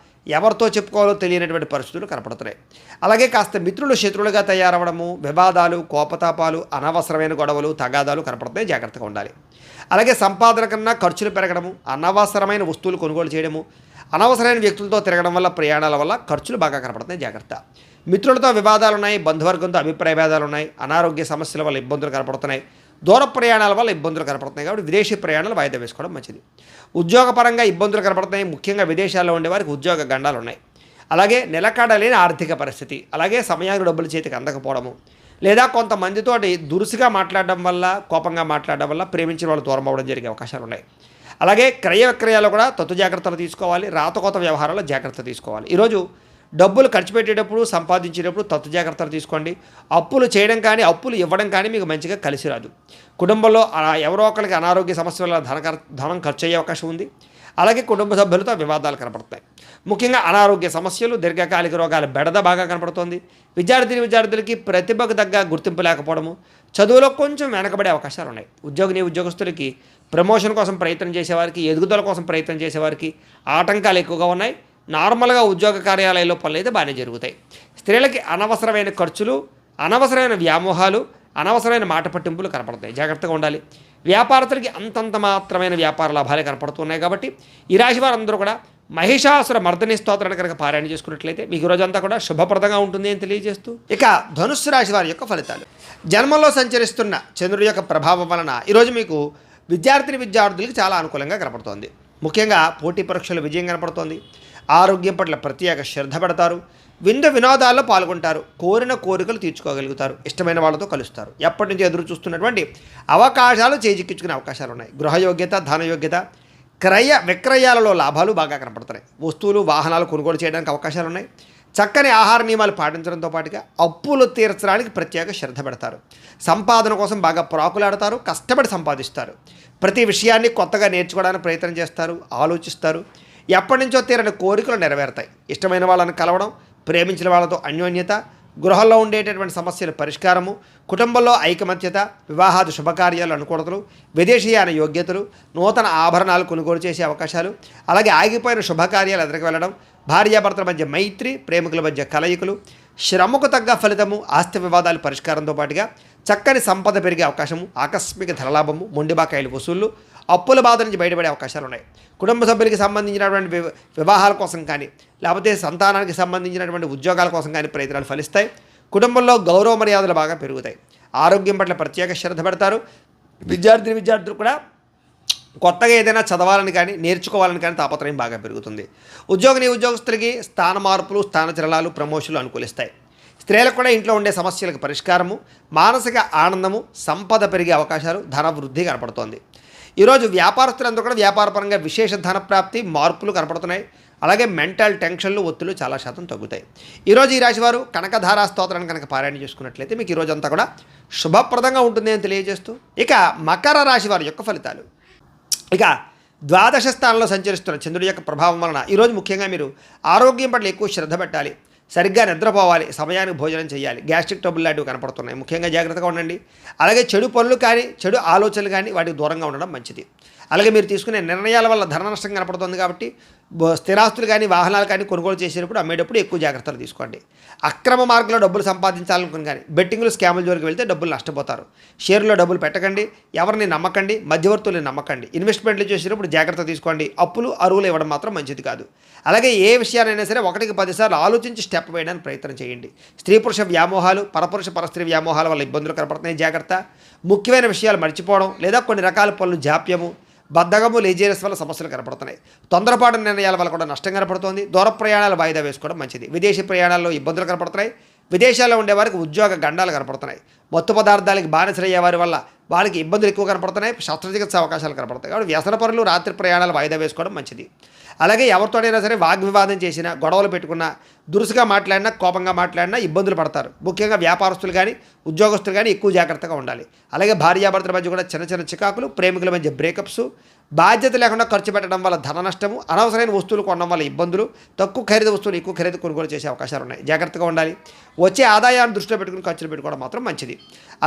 ఎవరితో చెప్పుకోవాలో తెలియనటువంటి పరిస్థితులు కనపడుతున్నాయి. అలాగే కాస్త మిత్రులు శత్రువులుగా తయారవడము, వివాదాలు, కోపతాపాలు, అనవసరమైన గొడవలు, తగాదాలు కనపడుతున్నాయి. జాగ్రత్తగా ఉండాలి. అలాగే సంపాదన కన్నా ఖర్చులు పెరగడము, అనవసరమైన వస్తువులు కొనుగోలు చేయడము, అనవసరమైన వ్యక్తులతో తిరగడం వల్ల, ప్రయాణాల వల్ల ఖర్చులు బాగా కనపడుతున్నాయి. జాగ్రత్త. మిత్రులతో వివాదాలు ఉన్నాయి. బంధువర్గంతో అభిప్రాయ భేదాలు ఉన్నాయి. అనారోగ్య సమస్యల వల్ల ఇబ్బందులు కనపడుతున్నాయి. దూర ప్రయాణాల వల్ల ఇబ్బందులు కనపడుతున్నాయి. కాబట్టి విదేశీ ప్రయాణాలు వాయిదా వేసుకోవడం మంచిది. ఉద్యోగపరంగా ఇబ్బందులు కనపడుతున్నాయి. ముఖ్యంగా విదేశాల్లో ఉండేవారికి ఉద్యోగ గండాలు ఉన్నాయి. అలాగే నిలకడలేని ఆర్థిక పరిస్థితి, అలాగే సమయానికి డబ్బులు చేతికి అందకపోవడము, లేదా కొంతమందితోటి దురుసుగా మాట్లాడడం వల్ల, కోపంగా మాట్లాడడం వల్ల ప్రేమించిన వాళ్ళు దూరం అవ్వడం జరిగే అవకాశాలు ఉన్నాయి. అలాగే క్రయ విక్రయాలు కూడా తత్తు జాగ్రత్తలు తీసుకోవాలి. రాతకోత వ్యవహారాల్లో జాగ్రత్త తీసుకోవాలి. ఈరోజు డబ్బులు ఖర్చు పెట్టేటప్పుడు, సంపాదించేటప్పుడు తత్తు జాగ్రత్తలు తీసుకోండి. అప్పులు చేయడం కానీ, అప్పులు ఇవ్వడం కానీ మీకు మంచిగా కలిసి రాదు. కుటుంబంలో ఎవరో ఒకరికి అనారోగ్య సమస్యల వల్ల ధనం ఖర్చు అయ్యే అవకాశం ఉంది. అలాగే కుటుంబ సభ్యులతో వివాదాలు కనపడతాయి. ముఖ్యంగా అనారోగ్య సమస్యలు, దీర్ఘకాలిక రోగాల బెడద బాగా కనపడుతోంది. విద్యార్థులకి ప్రతిభకు తగ్గ గుర్తింపు లేకపోవడము, చదువులో కొంచెం వెనకబడే అవకాశాలు ఉన్నాయి. ఉద్యోగస్తులకి ప్రమోషన్ కోసం ప్రయత్నం చేసేవారికి, ఎదుగుదల కోసం ప్రయత్నం చేసేవారికి ఆటంకాలు ఎక్కువగా ఉన్నాయి. నార్మల్గా ఉద్యోగ కార్యాలయాల్లో పనులు అయితే బాగానే జరుగుతాయి. స్త్రీలకి అనవసరమైన ఖర్చులు, అనవసరమైన వ్యామోహాలు, అనవసరమైన మాట పట్టింపులు కనపడతాయి. జాగ్రత్తగా ఉండాలి. వ్యాపారస్తులకి అంతంత మాత్రమైన వ్యాపార లాభాలే కనపడుతున్నాయి. కాబట్టి ఈ రాశి వారందరూ కూడా మహిషాసుర మర్దని స్తోత్రాన్ని కనుక పారాయణ చేసుకున్నట్లయితే మీకు రోజంతా కూడా శుభప్రదంగా ఉంటుంది అని తెలియజేస్తూ, ఇక ధనుస్సు రాశి వారి యొక్క ఫలితాలు. జన్మంలో సంచరిస్తున్న చంద్రుడి యొక్క ప్రభావం వలన ఈరోజు మీకు విద్యార్థులకి చాలా అనుకూలంగా కనపడుతోంది. ముఖ్యంగా పోటీ పరీక్షలు విజయం కనపడుతోంది. ఆరోగ్యం పట్ల ప్రత్యేక శ్రద్ధ పెడతారు. వినోదాల్లో పాల్గొంటారు. కోరిన కోరికలు తీర్చుకోగలుగుతారు. ఇష్టమైన వాళ్ళతో కలుస్తారు. ఎప్పటి నుంచి ఎదురు చూస్తున్నటువంటి అవకాశాలు చేజిక్కించుకునే అవకాశాలు ఉన్నాయి. గృహయోగ్యత, ధనయోగ్యత, క్రయ విక్రయాలలో లాభాలు బాగా కనపడుతున్నాయి. వస్తువులు, వాహనాలు కొనుగోలు చేయడానికి అవకాశాలు ఉన్నాయి. చక్కని ఆహార నియమాలు పాటించడంతో పాటుగా అప్పులు తీర్చడానికి ప్రత్యేక శ్రద్ధ పెడతారు. సంపాదన కోసం బాగా ప్రాకులాడతారు. కష్టపడి సంపాదిస్తారు. ప్రతి విషయాన్ని కొత్తగా నేర్చుకోవడానికి ప్రయత్నం చేస్తారు. ఆలోచిస్తారు. ఎప్పటి నుంచో తీరని కోరికలు నెరవేరుతాయి. ఇష్టమైన వాళ్ళని కలవడం, ప్రేమించిన వాళ్ళతో అన్యోన్యత, గృహంలో ఉండేటటువంటి సమస్యల పరిష్కారము, కుటుంబంలో ఐకమత్యత, వివాహాది శుభకార్యాలు అనుకూలతలు, విదేశీయాన యోగ్యతలు, నూతన ఆభరణాలు కొనుగోలు చేసే అవకాశాలు, అలాగే ఆగిపోయిన శుభకార్యాలు ఎదురుకు వెళ్ళడం, భార్యాభర్తల మధ్య మైత్రి, ప్రేమికుల మధ్య కలయికలు, శ్రమకు తగ్గ ఫలితము, ఆస్తి వివాదాలు పరిష్కారంతో పాటుగా చక్కని సంపద పెరిగే అవకాశము, ఆకస్మిక ధనలాభము, మొండిబాకాయలు వసూళ్లు, అప్పుల బాధ నుంచి బయటపడే అవకాశాలు ఉన్నాయి. కుటుంబ సభ్యులకి సంబంధించినటువంటి వివాహాల కోసం కానీ, లేకపోతే సంతానానికి సంబంధించినటువంటి ఉద్యోగాల కోసం కానీ ప్రయత్నాలు ఫలిస్తాయి. కుటుంబంలో గౌరవ మర్యాదలు బాగా పెరుగుతాయి. ఆరోగ్యం పట్ల ప్రత్యేక శ్రద్ధ పెడతారు. విద్యార్థులు కూడా కొత్తగా ఏదైనా చదవాలని కానీ నేర్చుకోవాలని కానీ తాపత్రయం బాగా పెరుగుతుంది. ఉద్యోగస్తులకి స్థాన మార్పులు, స్థానచలనాలు, ప్రమోషన్లు అనుకూలిస్తాయి. స్త్రీలకు కూడా ఇంట్లో ఉండే సమస్యలకు పరిష్కారము, మానసిక ఆనందము, సంపద పెరిగే అవకాశాలు, ధన వృద్ధి కనపడుతోంది. ఈరోజు వ్యాపారస్తులందరూ కూడా వ్యాపారపరంగా విశేష ధన ప్రాప్తి, మార్పులు కనపడుతున్నాయి. అలాగే మెంటల్ టెన్షన్లు, ఒత్తిళ్లు చాలా శాతం తగ్గుతాయి. ఈరోజు ఈ రాశివారు కనకధారా స్తోత్రాన్ని కనుక పారాయణ చేసుకున్నట్లయితే మీకు ఈరోజు అంతా కూడా శుభప్రదంగా ఉంటుంది అని తెలియజేస్తూ, ఇక మకర రాశి వారి యొక్క ఫలితాలు. ఇక ద్వాదశ స్థానంలో సంచరిస్తున్న చంద్రుడి యొక్క ప్రభావం వలన ఈరోజు ముఖ్యంగా మీరు ఆరోగ్యం పట్ల ఎక్కువ శ్రద్ధ పెట్టాలి. సరిగ్గా నిద్రపోవాలి, సమయానికి భోజనం చేయాలి. గ్యాస్ట్రిక్ ట్రబుల్ లాంటివి కనపడుతున్నాయి, ముఖ్యంగా జాగ్రత్తగా ఉండండి. అలాగే చెడు పనులు కానీ, చెడు ఆలోచనలు కానీ వాటికి దూరంగా ఉండడం మంచిది. అలాగే మీరు తీసుకునే నిర్ణయాల వల్ల ధన నష్టం కనపడుతుంది కాబట్టి స్థిరాస్తులు కానీ, వాహనాలు కానీ కొనుగోలు చేసేటప్పుడు, అమ్మేటప్పుడు ఎక్కువ జాగ్రత్తలు తీసుకోండి. అక్రమ మార్గంలో డబ్బులు సంపాదించాలనుకుని కానీ బెట్టింగ్లు, స్కాముల జోలికి వెళ్తే డబ్బులు నష్టపోతారు. షేర్లో డబ్బులు పెట్టకండి, ఎవరిని నమ్మకండి, మధ్యవర్తుల్ని నమ్మకండి. ఇన్వెస్ట్మెంట్లు చేసేటప్పుడు జాగ్రత్త తీసుకోండి. అప్పులు, అరువులు ఇవ్వడం మాత్రం మంచిది కాదు. అలాగే ఏ విషయానైనా సరే 1కి 10 సార్లు ఆలోచించి స్టెప్ వేయడానికి ప్రయత్నం చేయండి. స్త్రీ పురుష వ్యామోహాలు, పరపురుష పరస్త్రీ వ్యామోహాల వల్ల ఇబ్బందులు కనపడుతున్నాయి, జాగ్రత్త. ముఖ్యమైన విషయాలు మర్చిపోవడం లేదా కొన్ని రకాల పనులు జాప్యము, బద్ధకము, లేజీనెస్ వల్ల సమస్యలు కనపడుతున్నాయి. తొందరపాటు నిర్ణయాల వల్ల కూడా నష్టం కనపడుతోంది. దూర ప్రయాణాలు వాయిదా వేసుకోవడం మంచిది. విదేశీ ప్రయాణాల్లో ఇబ్బందులు కనపడుతున్నాయి. విదేశాల్లో ఉండేవారికి ఉద్యోగ గండాలు కనపడుతున్నాయి. మత్తు పదార్థాలకి బానిసలయ్యే వారి వల్ల వాళ్ళకి ఇబ్బందులు ఎక్కువ కనపడుతున్నాయి. శస్త్రచికిత్స అవకాశాలు కనపడతాయి. కాబట్టి వ్యసన పరులు రాత్రి ప్రయాణాలు వాయిదా వేసుకోవడం మంచిది. అలాగే ఎవరితోనైనా సరే వాగ్వివాదం చేసినా, గొడవలు పెట్టుకున్నా, దురుసుగా మాట్లాడినా, కోపంగా మాట్లాడినా ఇబ్బందులు పడతారు. ముఖ్యంగా వ్యాపారస్తులు కానీ, ఉద్యోగస్తులు కానీ ఎక్కువ జాగ్రత్తగా ఉండాలి. అలాగే భార్యాభర్తల మధ్య కూడా చిన్న చిన్న చికాకులు, ప్రేమికుల మధ్య బ్రేకప్స్, బాధ్యత లేకుండా ఖర్చు పెట్టడం వల్ల ధన నష్టము, అనవసరమైన వస్తువులు కొనడం వల్ల ఇబ్బందులు, తక్కువ ఖరీదు వస్తువులు ఎక్కువ ఖరీదు కొనుగోలు చేసే అవకాశాలు ఉన్నాయి. జాగ్రత్తగా ఉండాలి. వచ్చే ఆదాయాన్ని దృష్టిలో పెట్టుకుని ఖర్చులు పెట్టుకోవడం మాత్రం మంచిది.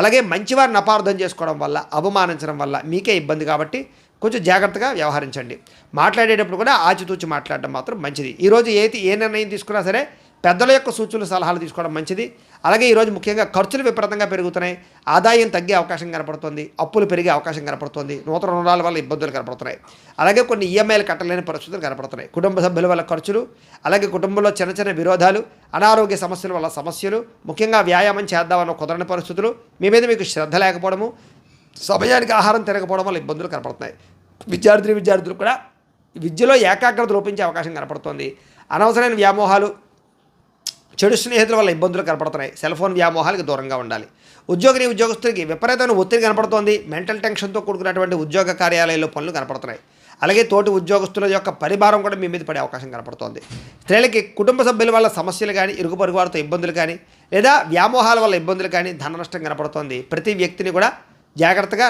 అలాగే మంచివారిని అపార్థం చేసుకోవడం వల్ల, అవమానించడం వల్ల మీకే ఇబ్బంది కాబట్టి కొంచెం జాగ్రత్తగా వ్యవహరించండి. మాట్లాడేటప్పుడు కూడా ఆచితూచి మాట్లాడడం మాత్రం మంచిది. ఈరోజు ఏ నిర్ణయం తీసుకున్నా సరే పెద్దల యొక్క సూచనలు, సలహాలు తీసుకోవడం మంచిది. అలాగే ఈరోజు ముఖ్యంగా ఖర్చులు విపరీతంగా పెరుగుతున్నాయి. ఆదాయం తగ్గే అవకాశం కనపడుతుంది. అప్పులు పెరిగే అవకాశం కనపడుతుంది. నూతన రుణాల వల్ల ఇబ్బందులు కనపడుతున్నాయి. అలాగే కొన్ని ఈఎంఐలు కట్టలేని పరిస్థితులు కనపడుతున్నాయి. కుటుంబ సభ్యుల వల్ల ఖర్చులు, అలాగే కుటుంబంలో చిన్న చిన్న విరోధాలు, అనారోగ్య సమస్యల వల్ల సమస్యలు, ముఖ్యంగా వ్యాయామం చేద్దామన్న కుదరని పరిస్థితులు, మీ మీద మీకు శ్రద్ధ లేకపోవడము, సమయానికి ఆహారం తినకపోవడం వల్ల ఇబ్బందులు కనపడుతున్నాయి. విద్యార్థులు కూడా విద్యలో ఏకాగ్రత లోపించే అవకాశం కనపడుతుంది. అనవసరమైన వ్యామోహాలు, చెడు స్నేహితుల వల్ల ఇబ్బందులు కనపడుతున్నాయి. సెల్ ఫోన్ వ్యామోహాలకు దూరంగా ఉండాలి. ఉద్యోగస్తులకి విపరీతమైన ఒత్తిడి కనపడుతోంది. మెంటల్ టెన్షన్తో కూడుకున్నటువంటి ఉద్యోగ కార్యాలయాల్లో పనులు కనపడుతున్నాయి. అలాగే తోటి ఉద్యోగస్తుల యొక్క పరిభారం కూడా మీ మీద పడే అవకాశం కనపడుతోంది. స్త్రీలకి కుటుంబ సభ్యుల వల్ల సమస్యలు కానీ, ఇరుగు పొరుగు వారితో ఇబ్బందులు కానీ, లేదా వ్యామోహాల వల్ల ఇబ్బందులు కానీ, ధన నష్టం కనపడుతోంది. ప్రతి వ్యక్తిని కూడా జాగ్రత్తగా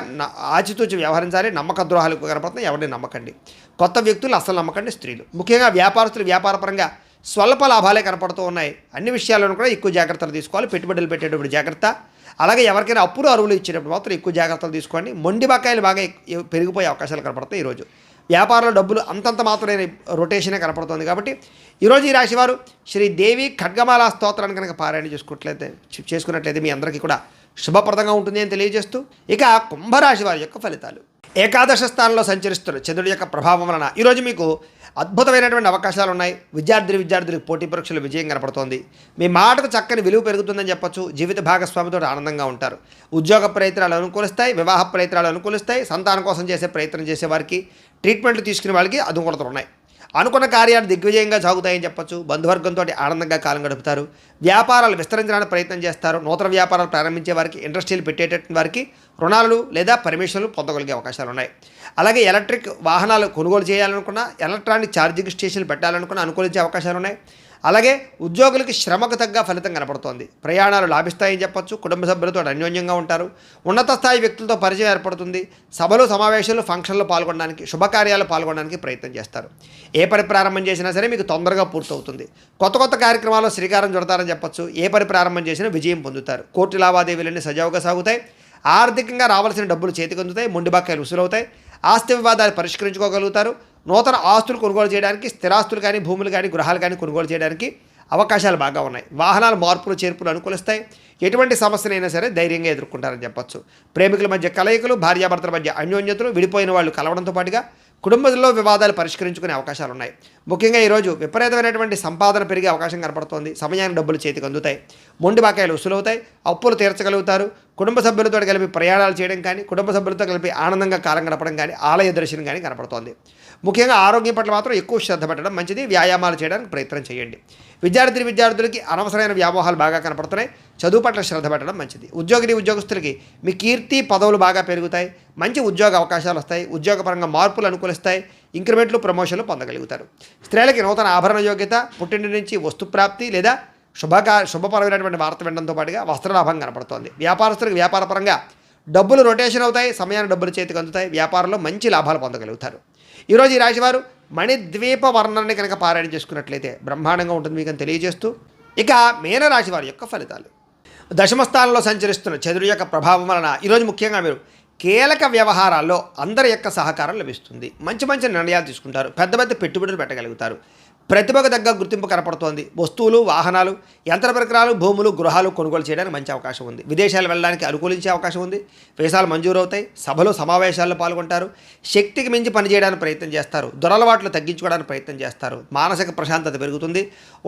ఆచితూచి వ్యవహరించాలి. నమ్మక ద్రోహాలు కనపడుతున్నాయి, ఎవరిని నమ్మకండి. కొత్త వ్యక్తులు అసలు నమ్మకండి. స్త్రీలు ముఖ్యంగా వ్యాపారస్తులు వ్యాపారపరంగా స్వల్ప లాభాలే కనపడుతూ ఉన్నాయి. అన్ని విషయాల్లోనూ కూడా ఎక్కువ జాగ్రత్తలు తీసుకోవాలి. పెట్టుబడులు పెట్టేటప్పుడు జాగ్రత్త. అలాగే ఎవరికైనా అప్పులు, అరువులు ఇచ్చేటప్పుడు మాత్రం ఎక్కువ జాగ్రత్తలు తీసుకోండి. మొండి బకాయిలు బాగా పెరిగిపోయే అవకాశాలు కనపడతాయి. ఈరోజు వ్యాపారంలో డబ్బులు అంతంత మాత్రమే రొటేషనే కనపడుతుంది. కాబట్టి ఈరోజు ఈ రాశివారు శ్రీదేవి ఖడ్గమాల స్తోత్రాన్ని కనుక పారాయణ చేసుకున్నట్లయితే మీ అందరికీ కూడా శుభప్రదంగా ఉంటుంది అని తెలియజేస్తూ, ఇక కుంభరాశి వారి యొక్క ఫలితాలు. ఏకాదశ స్థానంలో సంచరిస్తున్న చంద్రుడి యొక్క ప్రభావం వలన ఈరోజు మీకు అద్భుతమైనటువంటి అవకాశాలు ఉన్నాయి. విద్యార్థులకు పోటీ పరీక్షలు విజయం కనపడుతోంది. మీ మాటకు చక్కని విలువ పెరుగుతుందని చెప్పొచ్చు. జీవిత భాగస్వామితో ఆనందంగా ఉంటారు. ఉద్యోగ ప్రయత్నాలు అనుకూలిస్తాయి. వివాహ ప్రయత్నాలు అనుకూలిస్తాయి. సంతానం కోసం చేసే ప్రయత్నం చేసే వారికి, ట్రీట్మెంట్లు తీసుకునే వాళ్ళకి అనుకూలతలు ఉన్నాయి. అనుకున్న కార్యాలు దిగ్విజయంగా సాగుతాయని చెప్పొచ్చు. బంధువర్గంతో ఆనందంగా కాలం గడుపుతారు. వ్యాపారాలు విస్తరించడానికి ప్రయత్నం చేస్తారు. నూతన వ్యాపారాలు ప్రారంభించే వారికి, ఇండస్ట్రీలు పెట్టేటటువంటి వారికి రుణాలు లేదా పర్మిషన్లు పొందగలిగే అవకాశాలు ఉన్నాయి. అలాగే ఎలక్ట్రిక్ వాహనాలు కొనుగోలు చేయాలనుకున్నా, ఎలక్ట్రానిక్ ఛార్జింగ్ స్టేషన్లు పెట్టాలనుకున్నా అనుకూలించే అవకాశాలు ఉన్నాయి. అలాగే ఉద్యోగులకి శ్రమకు తగ్గ ఫలితం కనపడుతోంది. ప్రయాణాలు లాభిస్తాయని చెప్పొచ్చు. కుటుంబ సభ్యులతో అన్యోన్యంగా ఉంటారు. ఉన్నత స్థాయి వ్యక్తులతో పరిచయం ఏర్పడుతుంది. సభలు, సమావేశాలు, ఫంక్షన్లు పాల్గొనడానికి, శుభకార్యాలు పాల్గొనడానికి ప్రయత్నం చేస్తారు. ఏ పని ప్రారంభం చేసినా సరే మీకు తొందరగా పూర్తవుతుంది. కొత్త కార్యక్రమాల్లో శ్రీకారం చుడతారని చెప్పొచ్చు. ఏ పని ప్రారంభం చేసినా విజయం పొందుతారు. కోర్టు లావాదేవీలన్నీ సజావుగా సాగుతాయి. ఆర్థికంగా రావాల్సిన డబ్బులు చేతికి అందుతాయి. మొండి బకాయిలు వసూలవుతాయి. ఆస్తి వివాదాలు పరిష్కరించుకోగలుగుతారు. నూతన ఆస్తులు కొనుగోలు చేయడానికి, స్థిరాస్తులు కానీ, భూములు కానీ, గృహాలు కానీ కొనుగోలు చేయడానికి అవకాశాలు బాగా ఉన్నాయి. వాహనాల మార్పులు చేర్పులు అనుకూలిస్తాయి. ఎటువంటి సమస్యనైనా సరే ధైర్యంగా ఎదుర్కొంటారని చెప్పొచ్చు. ప్రేమికుల మధ్య కలయికలు, భార్యాభర్తల మధ్య అన్యోన్యతలు, విడిపోయిన వాళ్ళు కలవడంతో పాటుగా కుటుంబంలో వివాదాలు పరిష్కరించుకునే అవకాశాలు ఉన్నాయి. ముఖ్యంగా ఈరోజు విపరీతమైనటువంటి సంపాదన పెరిగే అవకాశం కనపడుతోంది. సమయానికి డబ్బులు చేతికి అందుతాయి. మొండి బాకాయలు వసూలవుతాయి. అప్పులు తీర్చగలుగుతారు. కుటుంబ సభ్యులతో కలిపి ప్రయాణాలు చేయడం కానీ, కుటుంబ సభ్యులతో కలిపి ఆనందంగా కాలం గడపడం కానీ, ఆలయ దర్శనం కానీ కనపడుతోంది. ముఖ్యంగా ఆరోగ్యం పట్ల మాత్రం ఎక్కువ శ్రద్ధ పెట్టడం మంచిది. వ్యాయామాలు చేయడానికి ప్రయత్నం చేయండి. విద్యార్థులకి అనవసరమైన వ్యామోహాలు బాగా కనపడుతున్నాయి. చదువు పట్ల శ్రద్ధ పెట్టడం మంచిది. ఉద్యోగస్తులకి మీ కీర్తి పదవులు బాగా పెరుగుతాయి. మంచి ఉద్యోగ అవకాశాలు వస్తాయి. ఉద్యోగపరంగా మార్పులు అనుకూలిస్తాయి. ఇంక్రిమెంట్లు, ప్రమోషన్లు పొందగలుగుతారు. స్త్రీలకి నూతన ఆభరణ యోగ్యత, పుట్టింటి నుంచి వస్తుప్రాప్తి లేదా శుభపరమైనటువంటి వార్త వినడంతో పాటుగా వస్త్రలాభం కనపడుతోంది. వ్యాపారస్తులకు వ్యాపారపరంగా డబ్బులు రొటేషన్ అవుతాయి. సమయాన్ని డబ్బులు చేతికి అందుతాయి. వ్యాపారంలో మంచి లాభాలు పొందగలుగుతారు. ఈరోజు ఈ రాశివారు మణిద్వీప వర్ణాన్ని కనుక పారాయణ చేసుకున్నట్లయితే బ్రహ్మాండంగా ఉంటుంది మీకని తెలియజేస్తూ, ఇక మీనరాశి వారి యొక్క ఫలితాలు. దశమస్థానంలో సంచరిస్తున్న చంద్రుడి యొక్క ప్రభావం వలన ఈరోజు ముఖ్యంగా మీరు కీలక వ్యవహారాల్లో అందరి యొక్క సహకారం లభిస్తుంది. మంచి మంచి నిర్ణయాలు తీసుకుంటారు. పెద్ద పెద్ద పెట్టుబడులు పెట్టగలుగుతారు. ప్రతిభకు తగ్గ గుర్తింపు కనపడుతోంది. వస్తువులు, వాహనాలు, యంత్ర పరికరాలు, భూములు, గృహాలు కొనుగోలు చేయడానికి మంచి అవకాశం ఉంది. విదేశాలు వెళ్ళడానికి అనుకూలించే అవకాశం ఉంది. వీసాలు మంజూరు అవుతాయి. సభలు, సమావేశాల్లో పాల్గొంటారు. శక్తికి మించి పనిచేయడానికి ప్రయత్నం చేస్తారు. దురలవాట్లు తగ్గించుకోవడానికి ప్రయత్నం చేస్తారు. మానసిక ప్రశాంతత పెరుగుతుంది.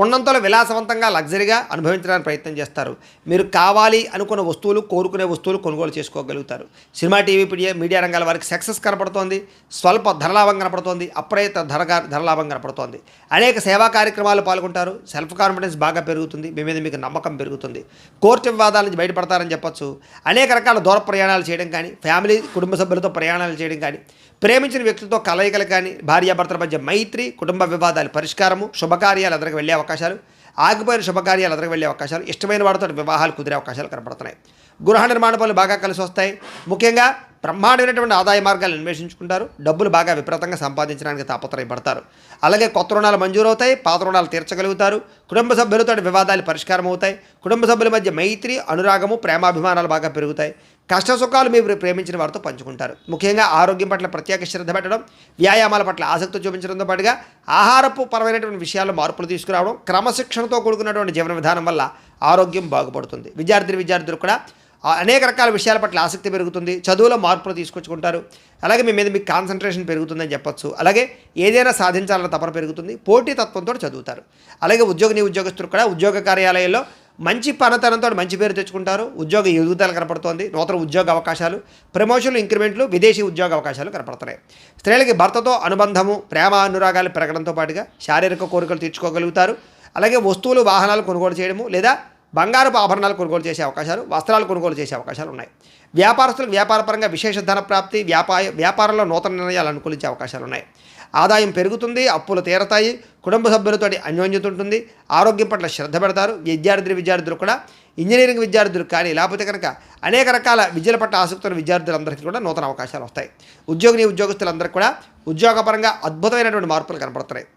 ఉన్నంతలో విలాసవంతంగా, లగ్జరీగా అనుభవించడానికి ప్రయత్నం చేస్తారు. మీరు కావాలి అనుకున్న వస్తువులు, కోరుకునే వస్తువులు కొనుగోలు చేసుకోగలుగుతారు. సినిమా, టీవీ, మీడియా రంగాల వారికి సక్సెస్ కనపడుతోంది. స్వల్ప ధనలాభం కనపడుతోంది. అప్రయత్న ధనలాభం కనపడుతోంది. అనేక సేవా కార్యక్రమాలు పాల్గొంటారు. సెల్ఫ్ కాన్ఫిడెన్స్ బాగా పెరుగుతుంది. మీ మీద మీకు నమ్మకం పెరుగుతుంది. కోర్టు వివాదాల నుంచి బయటపడతారని చెప్పొచ్చు. అనేక రకాల దూర ప్రయాణాలు చేయడం కానీ, ఫ్యామిలీ, కుటుంబ సభ్యులతో ప్రయాణాలు చేయడం కానీ, ప్రేమించిన వ్యక్తులతో కలయికలు కానీ, భార్యాభర్తల మధ్య మైత్రి, కుటుంబ వివాదాల పరిష్కారము, శుభకార్యాలు ఎదురుకు వెళ్ళే అవకాశాలు, ఆగిపోయిన శుభకార్యాలు ఎదురుకు వెళ్ళే అవకాశాలు, ఇష్టమైన వారితో వివాహాలు కుదిరే అవకాశాలు కనపడుతున్నాయి. గృహ నిర్మాణ పనులు బాగా కలిసి వస్తాయి. ముఖ్యంగా బ్రహ్మాండమైనటువంటి ఆదాయ మార్గాలు అన్వేషించుకుంటారు. డబ్బులు బాగా విపరీతంగా సంపాదించడానికి తాపత్రయపడతారు. అలాగే కొత్త రుణాలు మంజూరవుతాయి. పాత రుణాలు తీర్చగలుగుతారు. కుటుంబ సభ్యులతో వివాదాలు పరిష్కారం అవుతాయి. కుటుంబ సభ్యుల మధ్య మైత్రి, అనురాగము, ప్రేమాభిమానాలు బాగా పెరుగుతాయి. కష్ట సుఖాలు మీరు ప్రేమించిన వారితో పంచుకుంటారు. ముఖ్యంగా ఆరోగ్యం పట్ల ప్రత్యేక శ్రద్ధ పెట్టడం, వ్యాయామాల పట్ల ఆసక్తి చూపించడంతో పాటుగా ఆహారపు పరమైనటువంటి విషయాల్లో మార్పులు తీసుకురావడం, క్రమశిక్షణతో కూడుకున్నటువంటి జీవన విధానం వల్ల ఆరోగ్యం బాగుపడుతుంది. విద్యార్థులు కూడా అనేక రకాల విషయాల పట్ల ఆసక్తి పెరుగుతుంది. చదువులో మార్పులు తీసుకొచ్చుకుంటారు. అలాగే మీ మీద మీకు కాన్సన్ట్రేషన్ పెరుగుతుందని చెప్పొచ్చు. అలాగే ఏదైనా సాధించాలన్న తపన పెరుగుతుంది. పోటీతత్వంతో చదువుతారు. అలాగే ఉద్యోగస్తులు కూడా ఉద్యోగ కార్యాలయాల్లో మంచి పనితనంతో మంచి పేరు తెచ్చుకుంటారు. ఉద్యోగ ఎదుగుదల కనపడుతోంది. నూతన ఉద్యోగ అవకాశాలు, ప్రమోషన్లు, ఇంక్రిమెంట్లు, విదేశీ ఉద్యోగ అవకాశాలు కనపడుతున్నాయి. స్త్రీలకి భర్తతో అనుబంధము, ప్రేమ, అనురాగాలు పెరగడంతో పాటుగా శారీరక కోరికలు తీర్చుకోగలుగుతారు. అలాగే వస్తువులు, వాహనాలు కొనుగోలు చేయడము లేదా బంగారపు ఆభరణాలు కొనుగోలు చేసే అవకాశాలు, వస్త్రాలు కొనుగోలు చేసే అవకాశాలు ఉన్నాయి. వ్యాపారస్తులకు వ్యాపారపరంగా విశేష ధన ప్రాప్తి, వ్యాపారంలో నూతన నిర్ణయాలు అనుకూలించే అవకాశాలు ఉన్నాయి. ఆదాయం పెరుగుతుంది. అప్పులు తీరతాయి. కుటుంబ సభ్యులతో అన్యోన్యత ఉంటుంది. ఆరోగ్యం పట్ల శ్రద్ధ పెడతారు. విద్యార్థులు కూడా ఇంజనీరింగ్ విద్యార్థులు కానీ, లేకపోతే కనుక అనేక రకాల విద్యల పట్ల ఆసక్తి ఉన్న విద్యార్థులందరికీ కూడా నూతన అవకాశాలు వస్తాయి. ఉద్యోగస్తులందరికీ కూడా ఉద్యోగపరంగా అద్భుతమైనటువంటి మార్పులు కనపడుతున్నాయి.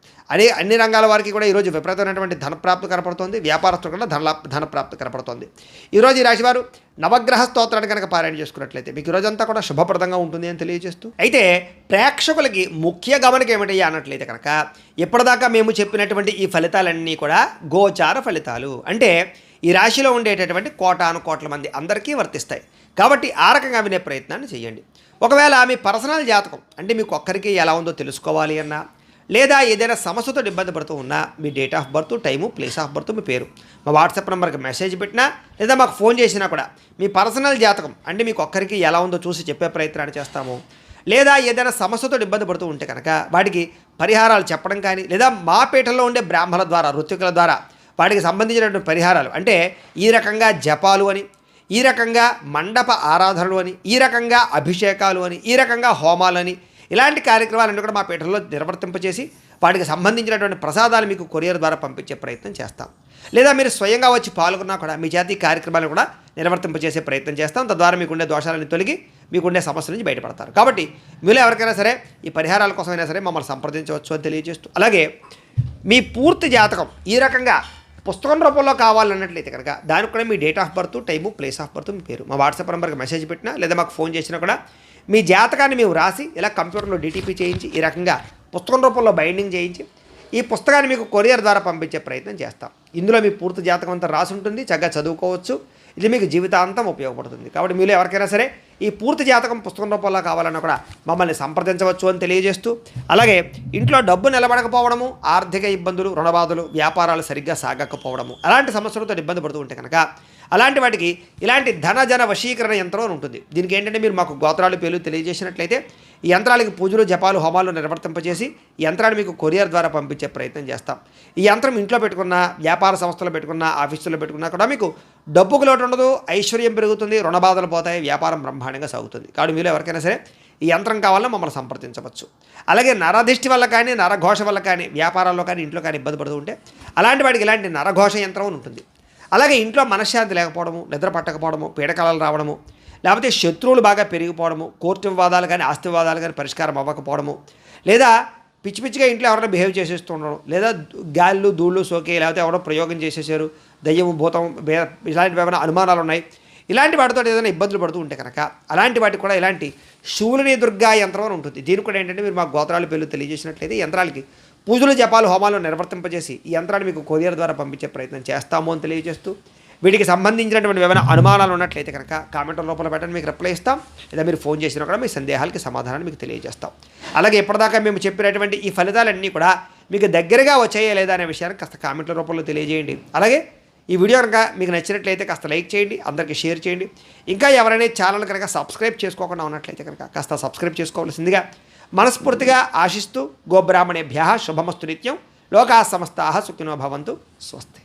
అన్ని రంగాల వారికి కూడా ఈరోజు విపరీతమైనటువంటి ధనప్రాప్తి కనపడుతుంది. వ్యాపారస్తులు కూడా ధనప్రాప్తి కనపడుతుంది. ఈరోజు ఈ రాశివారు నవగ్రహ స్తోత్రాన్ని కనుక పారాయణ చేసుకున్నట్లయితే మీకు ఈరోజంతా కూడా శుభప్రదంగా ఉంటుంది అని తెలియజేస్తూ, అయితే ప్రేక్షకులకి ముఖ్య గమనిక ఏమిటి అన్నట్లయితే కనుక ఇప్పటిదాకా మేము చెప్పినటువంటి ఈ ఫలితాలన్నీ కూడా గోచార ఫలితాలు. అంటే ఈ రాశిలో ఉండేటటువంటి కోటాను మంది అందరికీ వర్తిస్తాయి. కాబట్టి ఆ రకంగా వినే ప్రయత్నాన్ని చేయండి. ఒకవేళ మీ పర్సనల్ జాతకం అంటే మీకు ఒక్కరికి ఎలా ఉందో తెలుసుకోవాలి అన్నా, లేదా ఏదైనా సమస్యతో ఇబ్బంది పడుతూ ఉన్నా మీ date of birth, time, place of birth, మీ పేరు మా వాట్సాప్ నెంబర్కి మెసేజ్ పెట్టినా లేదా మాకు ఫోన్ చేసినా కూడా మీ పర్సనల్ జాతకం అంటే మీకు ఒక్కరికి ఎలా ఉందో చూసి చెప్పే ప్రయత్నాన్ని చేస్తాము. లేదా ఏదైనా సమస్యతో ఇబ్బంది పడుతూ ఉంటే కనుక వాటికి పరిహారాలు చెప్పడం కానీ, లేదా మా పీఠంలో ఉండే బ్రాహ్మణుల ద్వారా, ఋత్వికుల ద్వారా వాటికి సంబంధించినటువంటి పరిహారాలు అంటే ఈ రకంగా జపాలు అని, ఈ రకంగా మండప ఆరాధనలు అని, ఈ రకంగా అభిషేకాలు అని, ఈ రకంగా హోమాలని, ఇలాంటి కార్యక్రమాలన్నీ కూడా మా పీఠంలో నిర్వర్తింపచేసి వాటికి సంబంధించినటువంటి ప్రసాదాలు మీకు కొరియర్ ద్వారా పంపించే ప్రయత్నం చేస్తాం. లేదా మీరు స్వయంగా వచ్చి పాల్గొన్నా కూడా మీ చేత ఈ కార్యక్రమాలను కూడా నిర్వర్తింపచేసే ప్రయత్నం చేస్తాం. తద్వారా మీకుండే దోషాలను తొలగి మీకుండే సమస్యల నుంచి బయటపడతారు. కాబట్టి మీరు ఎవరికైనా సరే ఈ పరిహారాల కోసమైనా సరే మమ్మల్ని సంప్రదించవచ్చు అని తెలియజేస్తూ, అలాగే మీ పూర్తి జాతకం ఈ రకంగా పుస్తకం రూపంలో కావాలన్నట్లయితే కనుక దానికి కూడా మీ date of birth, time, place of birth, మీ పేరు మా వాట్సాప్ నెంబర్కి మెసేజ్ పెట్టినా లేదా మాకు ఫోన్ చేసినా కూడా మీ జాతకాన్ని మేము రాసి ఇలా కంప్యూటర్లో డిటిపి చేయించి ఈ రకంగా పుస్తకం రూపంలో బైండింగ్ చేయించి ఈ పుస్తకాన్ని మీకు కొరియర్ ద్వారా పంపించే ప్రయత్నం చేస్తాం. ఇందులో మీ పూర్తి జాతకం అంతా రాసి ఉంటుంది, చక్కగా చదువుకోవచ్చు. ఇది మీకు జీవితాంతం ఉపయోగపడుతుంది. కాబట్టి మీరు ఎవరికైనా సరే ఈ పూర్తి జాతకం పుస్తకం రూపంలో కావాలన్నా కూడా మమ్మల్ని సంప్రదించవచ్చు అని తెలియజేస్తూ, అలాగే ఇంట్లో డబ్బు నిలబడకపోవడము, ఆర్థిక ఇబ్బందులు, రుణబాధలు, వ్యాపారాలు సరిగ్గా సాగకపోవడము, అలాంటి సమస్యలతో ఇబ్బంది పడుతూ ఉంటే కనుక అలాంటి వాటికి ఇలాంటి ధన వశీకరణ యంత్రం అని ఉంటుంది. దీనికి ఏంటంటే మీరు మాకు గోత్రాలు పేర్లు తెలియజేసినట్లయితే ఈ యంత్రాలకి పూజలు, జపాలు, హోమాలు నిర్వర్తింపజేసి ఈ యంత్రాన్ని మీకు కొరియర్ ద్వారా పంపించే ప్రయత్నం చేస్తాం. ఈ యంత్రం ఇంట్లో పెట్టుకున్న, వ్యాపార సంస్థలో పెట్టుకున్న, ఆఫీసులో పెట్టుకున్నా కూడా మీకు డబ్బుకు లోటు ఉండదు, ఐశ్వర్యం పెరుగుతుంది, రుణబాధలు పోతాయి, వ్యాపారం బ్రహ్మాండంగా సాగుతుంది. కాబట్టి మీరు ఎవరికైనా సరే ఈ యంత్రం కావాలన్నా మమ్మల్ని సంప్రదించవచ్చు. అలాగే నరదిష్టి వల్ల కానీ, నరఘోష వల్ల కానీ, వ్యాపారాల్లో కానీ, ఇంట్లో కానీ ఇబ్బంది పడుతూ ఉంటే అలాంటి వాటికి ఇలాంటి నరఘోష యంత్రం అని ఉంటుంది. అలాగే ఇంట్లో మనశ్శాంతి లేకపోవడము, నిద్ర పట్టకపోవడము, పీడకలలు రావడము, లేకపోతే శత్రువులు బాగా పెరిగిపోవడము, కోర్టు వివాదాలు కానీ, ఆస్తి వివాదాలు కానీ పరిష్కారం అవ్వకపోవడము, లేదా పిచ్చి పిచ్చిగా ఇంట్లో ఎవరైనా బిహేవ్ చేసేస్తూ ఉండడం, లేదా గాళ్ళు ధూళ్ళు సోకే, లేకపోతే ఎవరో ప్రయోగం చేసేసారు, దయ్యం భూతం ఇలాంటివి ఏమైనా అనుమానాలు ఉన్నాయి, ఇలాంటి వాటితో ఏదైనా ఇబ్బందులు పడుతూ ఉంటే కనుక అలాంటి వాటికి కూడా ఇలాంటి శూలిని దుర్గా యంత్రం అని ఉంటుంది. దీనికి కూడా ఏంటంటే మీరు మాకు గోత్రాలు పేర్లు తెలియజేసినట్లయితే యంత్రాలకి పూజలు, జపాలు, హోమాలు నిర్వర్తింపజేసి ఈ యంత్రాన్ని మీకు కొరియర్ ద్వారా పంపించే ప్రయత్నం చేస్తాము అని తెలియజేస్తూ, వీటికి సంబంధించినటువంటి ఏమైనా అనుమానాలు ఉన్నట్లయితే కనుక కామెంట్ల లోపల పెట్టండి, మీకు రిప్లై ఇస్తాం. లేదా మీరు ఫోన్ చేసినా కూడా మీ సందేహాలకి సమాధానాన్ని మీకు తెలియజేస్తాం. అలాగే ఇప్పటిదాకా మేము చెప్పినటువంటి ఈ ఫలితాలన్నీ కూడా మీకు దగ్గరగా వచ్చాయా లేదా అనే విషయాన్ని కాస్త కామెంట్ల రూపంలో తెలియజేయండి. అలాగే ఈ వీడియో కనుక మీకు నచ్చినట్లయితే కాస్త లైక్ చేయండి, అందరికీ షేర్ చేయండి. ఇంకా ఎవరైనా ఛానల్ కనుక సబ్స్క్రైబ్ చేసుకోకుండా ఉన్నట్లయితే కనుక కాస్త సబ్స్క్రైబ్ చేసుకోవాల్సిందిగా మనస్ఫూర్తిగా ఆశిస్తూ, గోబ్రాహ్మణేభ్యః శుభమస్తు నిత్యం. లోకాः సమస్తాः సుఖినో భవంతు. స్వస్తి.